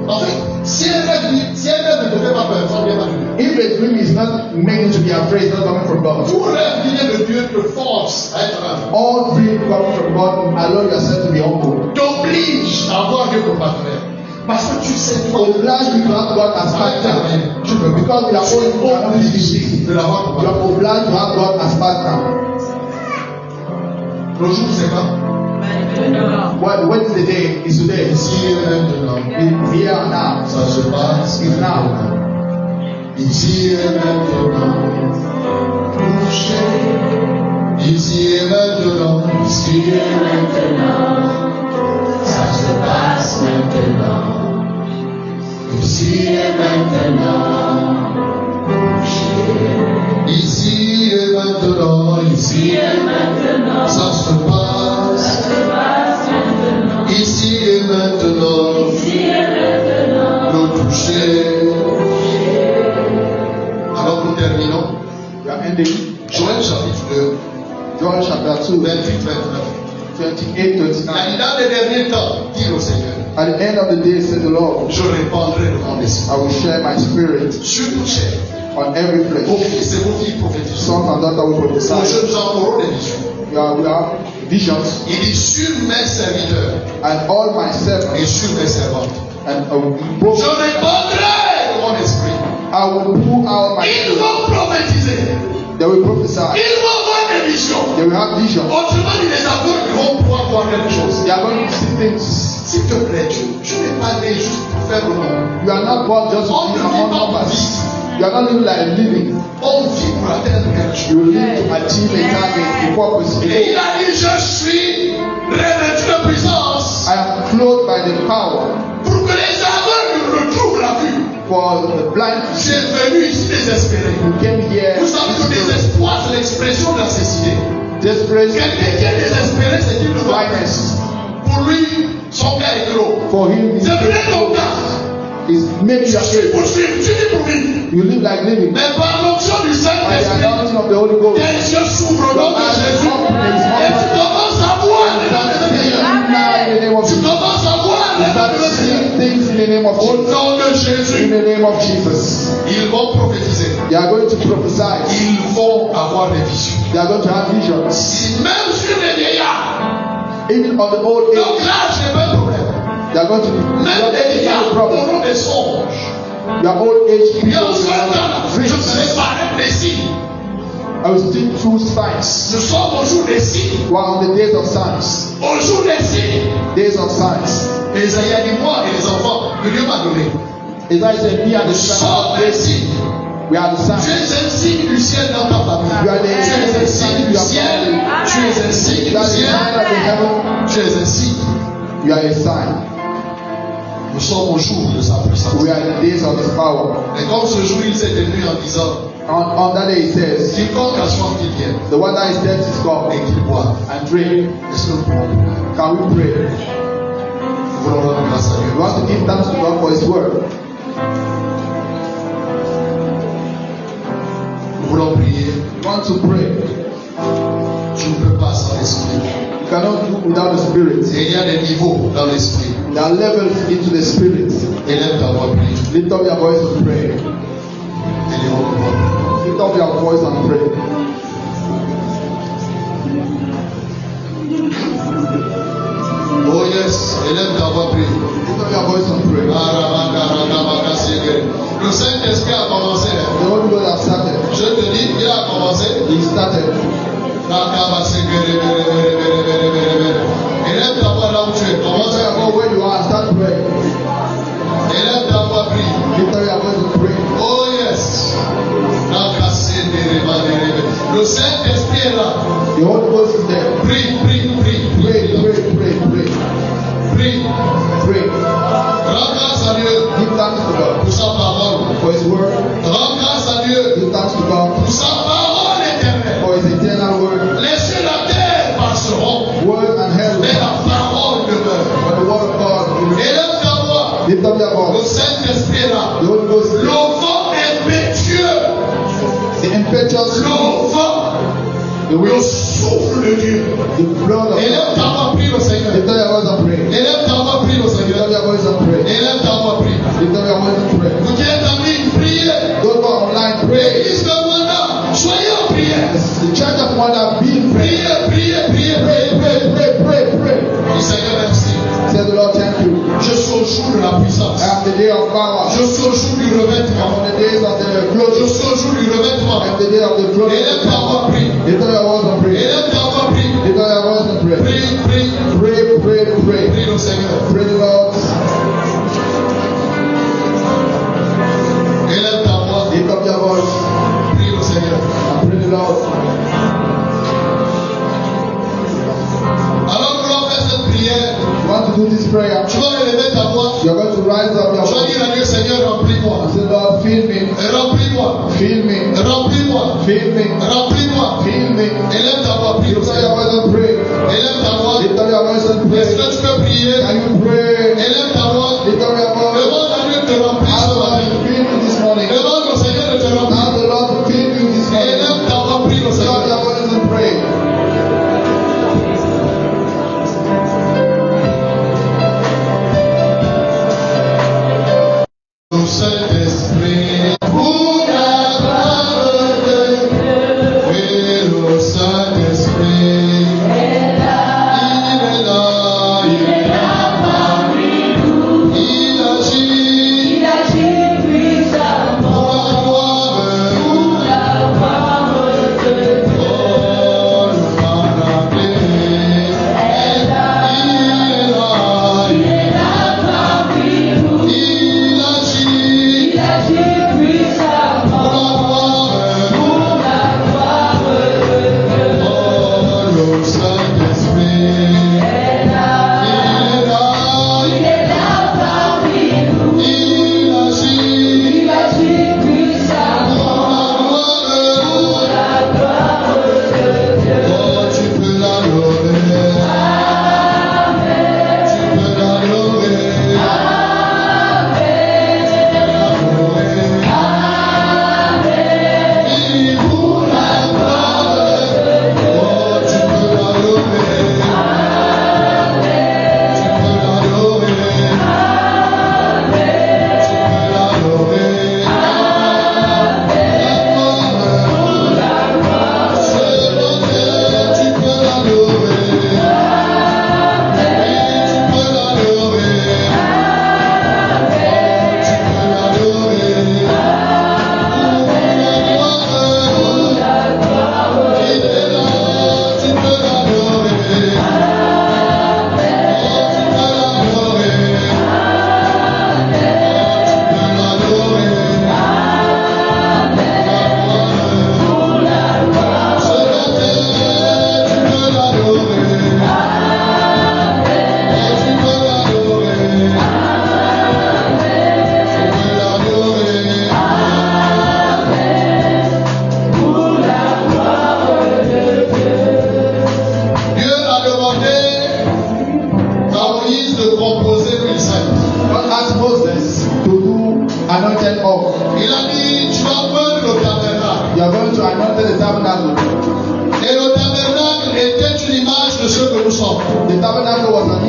En fait, si un rêve ne te fait pas peur, ça ne vient pas de Dieu. If a dream is not making to be afraid, it's not coming from God. Tout rêve qui vient de Dieu te force à être humble, All dreams coming from God, allow yourself to be humble. t'oblige à avoir Dieu comme partenaire. Parce que tu sais, toi, Oblige you to have God as partner. Because we are all obliged de l'avoir comme you partenaire. are obliged to have God as partner. Le jour, c'est quand? What is the day? Is today. Ici et maintenant. It's here and now. Ça se passe It's now. Ici et maintenant. Touché. Ici et maintenant. Ici et maintenant. Ça se passe maintenant. Ici et maintenant. Touché. Ici et maintenant. Ici et maintenant. Ça se passe. Ici et maintenant. Le toucher. Alors nous terminons. We are ending. Joël chapitre 2, John chapter 2, 28, 29. 28, 29. Dans les derniers temps, dis au Seigneur, At the end of the day, said the Lord, je répandrai de mon esprit I will share my spirit sur toute chair. on every Vos flesh. fils et vos filles prophétiseront. Sons and daughters will Vos prophesy. jeunes gens auront des visions. We have visions, Il dit sur mes serviteurs and all my et servants, sur mes servantes. and Je répandrai de mon esprit. I will pour out my Ils spirit. vont prophétiser. They will prophesy. Ils vont voir des visions. They will have vision. Autrement dit, les aveugles vont pouvoir voir quelque chose. They are going to see things. S'il te plaît, tu n'es pas né juste pour faire le nom. You are not born just to On be ne vit among pas pour others. vivre. You are not living like living. On vit pour atteindre quelque chose. You live to achieve a target, a purpose. Et il a dit, je suis revêtu de puissance I am clothed by the power pour que les aveugles retrouvent la vue. for the blind. J'ai venu ici désespéré. You came here. Vous savez que désespoir, c'est l'expression de la cécité. Desperate. Quelqu'un qui est désespéré, c'est qu'il ne voit pas. Blindness. Pour lui, son gars est gros. For him, C'est vrai ton gars. is maybe Je your suis faith. pour suivre, tu dis pour lui. You live like living. Mais par l'onction du By the Saint-Esprit, anointing of the Holy Ghost. tes yeux s'ouvrent au nom de Jésus. Et tu commences à voir les Now in the name of Tu Jesus. commences à voir You start les seeing things in the name of Au Jesus. nom de In Jésus, the name of Jesus. ils vont prophétiser. They are going to prophesy. Ils vont avoir des visions. They are going to have visions. Si même sur les vieillards, Even on the old donc age, là, je n'ai pas de problème. they are going to be. Même les vieillards No problem. auront des songes. Your old age Et people en will ce have temps-là, je dreams. serai paraître des signes. I will still through signs. Nous sommes au jour des signes. We are on the days of signs. Au jour des signes. Days of signs. Et Isaïe a dit, moi et les enfants que Dieu m'a donné. Isaiah said, "Me and the Nous son sommes des signes. we are the Tu signs." es un signe du ciel dans ta famille. You are Tu es un the signe du ciel. Tu es un signe You are du the ciel. sign of the heaven. Tu es un signe. You are a sign. Nous sommes au jour de sa puissance. We are in the days of His power. Et comme ce jour, il s'est tenu en disant, On that day, He says, quiconque a soif qu'il vienne "The one that is thirsty is come et qu'il boive. and drink." Est-ce que nous pouvons prier? Can we pray? Nous voulons rendre grâce à We Dieu. want to give thanks to God for His word. Nous voulons prier. We want to pray. Tu ne peux pas sans l'esprit. You cannot do without the Spirit. Et il y a des niveaux dans l'esprit. There are levels into the Spirit. Élève ta voix, prie. Lift up your voice and pray. Élève ta voix. Lift up your voice and pray. Oh yes, élève ta voix, prie. Lift up your voice and pray. Le Saint-Esprit a commencé. The Holy Ghost has started. Je te dis, il a commencé. He started. Élève ta voix là où tu es. Commence Lift à up your voice where you are and start praying. Élève ta voix, prie. Lift up your voice and pray. Oh yes. Le Saint-Esprit est là. The Holy Ghost is there. Prie, prie, prie. Pray, pray, pray, pray. Prie. Pray. Rends grâce à Dieu Give thanks to God pour sa parole. for His word. Rends grâce à Dieu Give thanks to God pour sa parole éternelle. for His eternal word. Les cieux et la terre passeront, Word and heaven. mais la parole demeure. For the word of God. Élève ta voix. Lift up your Le voice. Saint-Esprit est là. The Holy Ghost is Le there. vent impétueux. The impetuous Le vent. the Le wind, souffle de Dieu. the blood of Élève God. ta voix, prie le Seigneur. Lift up your voice and pray. Élève ta voix, prie le Lift Seigneur. up your voice and pray. Élève ta voix, prie. Lift up your voice and pray. Vous qui êtes en ligne, priez. Those who are online, pray. L'église de Rwanda, soyez en prière. The church of Wanda be in prayer. Priez, priez, priez, Pray, priez, pray, pray, pray, pray. Le Seigneur, merci. Say the Lord, thank you. Je suis au jour de la puissance. I am the day of power. Je suis au jour du I am revêtement. on the days of the Je glory. suis au jour du revêtement. I am the day of the glory. Élève ta voix, prie. Lift up your voice and pray. Élève ta voix, prie. Lift up your voice and pray. Prie, prie, Pray, pray, pray. prie le Seigneur. Pray the Lord. Élève ta voix, Lift up your voice prie le Seigneur. and pray the Lord. Alors que l'on fait cette prière, You want to do this prayer? tu vas élever ta voix. You are going to rise up your Tu vas voice dire à Dieu, Seigneur, remplis-moi. and say, Lord, fill me, Remplis-moi. fill me, Remplis-moi. fill me, Remplis-moi. fill me. Élève ta voix, prie le Lift up your Seigneur. voice and pray. Élève ta voix. Lift up your voice and Est-ce pray. que tu peux prier? Can you pray? Élève ta voix. Lift up your voice. Demande à Dieu de te remplir Ask ce the Lord matin. to fill you this morning. Demande au Seigneur de te remplir. Ask the Lord to fill you this morning. Élève ta voix, prie le Lift up Seigneur. your voice and pray. Au Saint-Esprit, pour la gloire de Dieu. Oui, le Saint-Esprit, il est là, il est là parmi nous.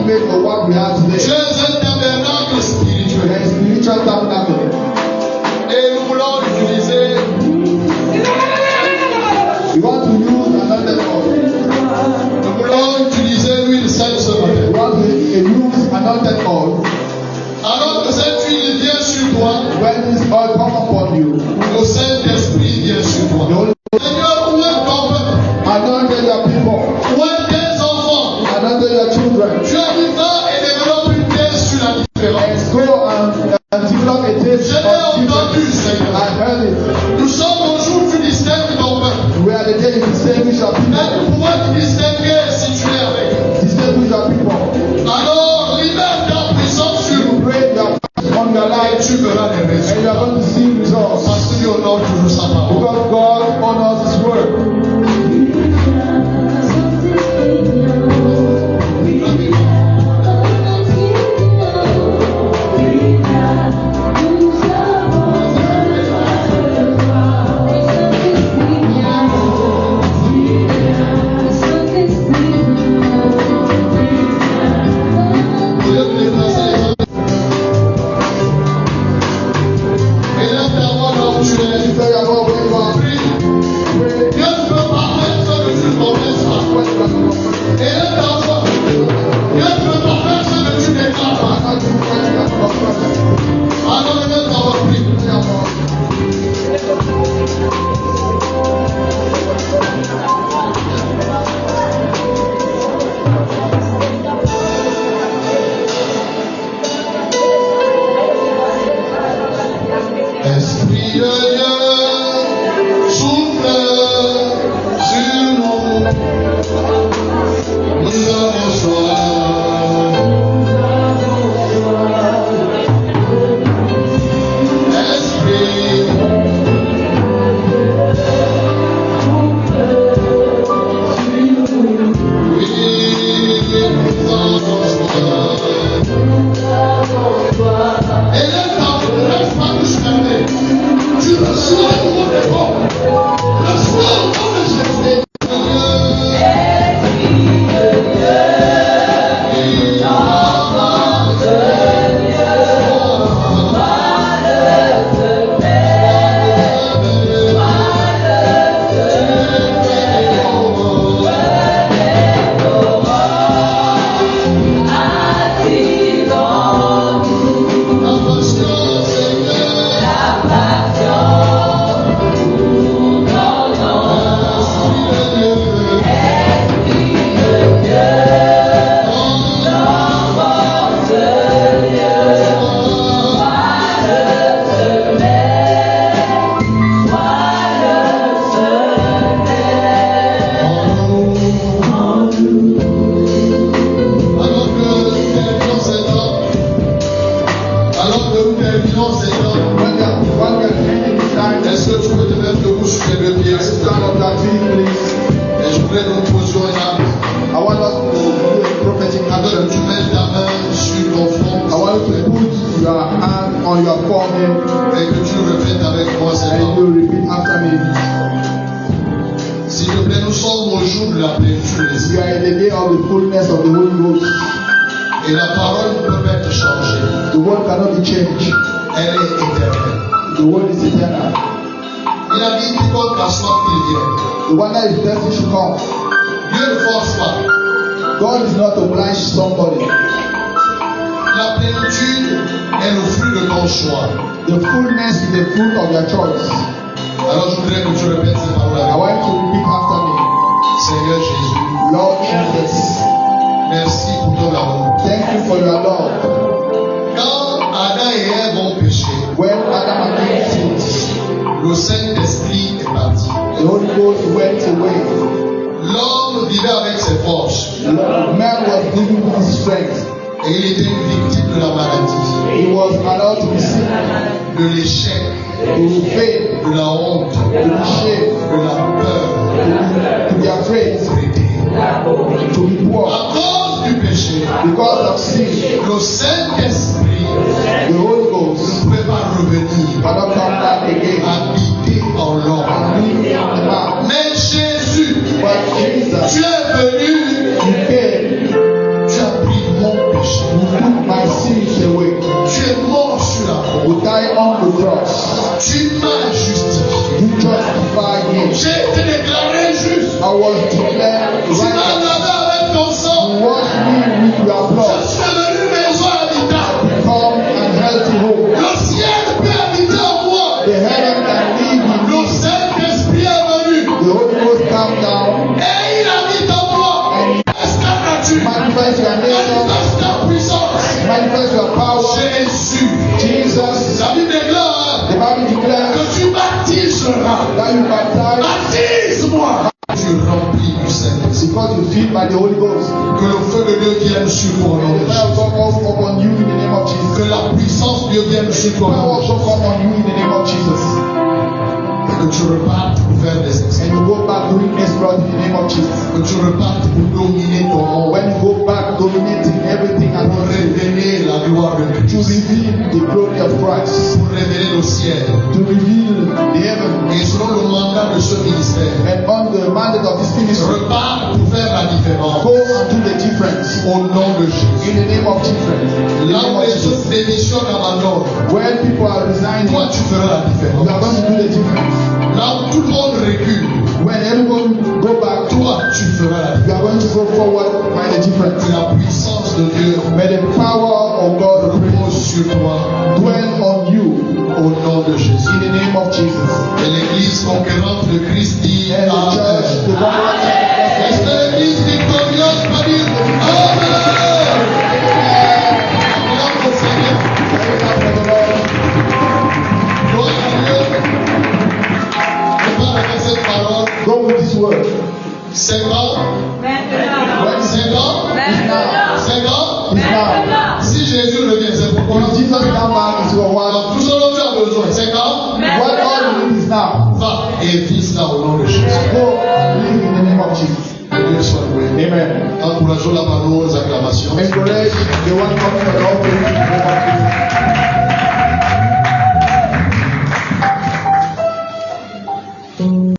template for what we have today. Tu es un tabernacle spirituel. A spiritual tabernacle. Et nous voulons utiliser. We want to use another oil. Nous voulons utiliser l'huile sainte ce matin. We want to use another oil. Alors que cette huile vient sur toi, when this oil come upon you, le Saint-Esprit vient sur toi. Seigneur, où est ton peuple? Anoint your people. Où est tes enfants? Anoint your children. Tu as dit ça et développe une thèse sur la différence. Go and develop a taste. Je l'ai entendu, Seigneur. I heard it. Nous sommes au jour du distingue ton peuple. We are the day you distinguish your people. Mais pour pouvoir te distinguer si tu es avec eux. Distinguish your people. Alors, libère ta puissance sur nous. Pray your on your Et life. tu verras les And résultats. you are going to see results. Parce que Dieu honore toujours sa parole. Because God honors His word. Tu es venu, tu as pris mon because you're filled by the Holy Ghost. Que le feu de Dieu vienne sur toi au nom de The fire of Jésus. God come upon you in the name of Jesus. Que la puissance de Dieu vienne sur The toi au power nom of de God Jésus. come on you in the name of Jesus. Et que tu repartes pour faire des exploits. And you go back doing exploit in the name of Jesus. Que tu repartes pour dominer ton monde. When you go back dominating everything Pour around you, révéler la gloire de to Christ. reveal the glory of Christ, Pour révéler le ciel. to reveal the heaven, Et selon le mandat de ce ministère, and on the mandate of this ministry, repars pour faire la différence. go and do the difference Au nom de Jésus. in the name of difference. In the Là name où of les Jesus. autres démissionnent, abandonnent, When people are resigning, toi tu feras la you are différence. going to do the difference. Là où tout le monde recule, When everyone go back, toi tu feras la you are going to go forward by the difference. différence. Que la puissance de Dieu May the power of God repose sur toi dwell on you au nom de Jésus. in the name of Jesus. Et l'église conquérante de Christ dit And the church, the Amen. Est-ce que l'église victorieuse peut dire Amen? Acclame le Seigneur. Gloire à Dieu. Prépare avec cette parole. Go with this word. C'est grand. C'est grand. C'est grand. It's now. Si Jésus revient, c'est pourquoi. When Jesus come back into a world, Alors, tout ce dont tu as besoin, c'est grand. what all you need is now. Va et vis cela au nom de Jésus. Go live in the name of Jesus. Que Dieu soit loué. Amen. Encourageons la parole aux acclamations.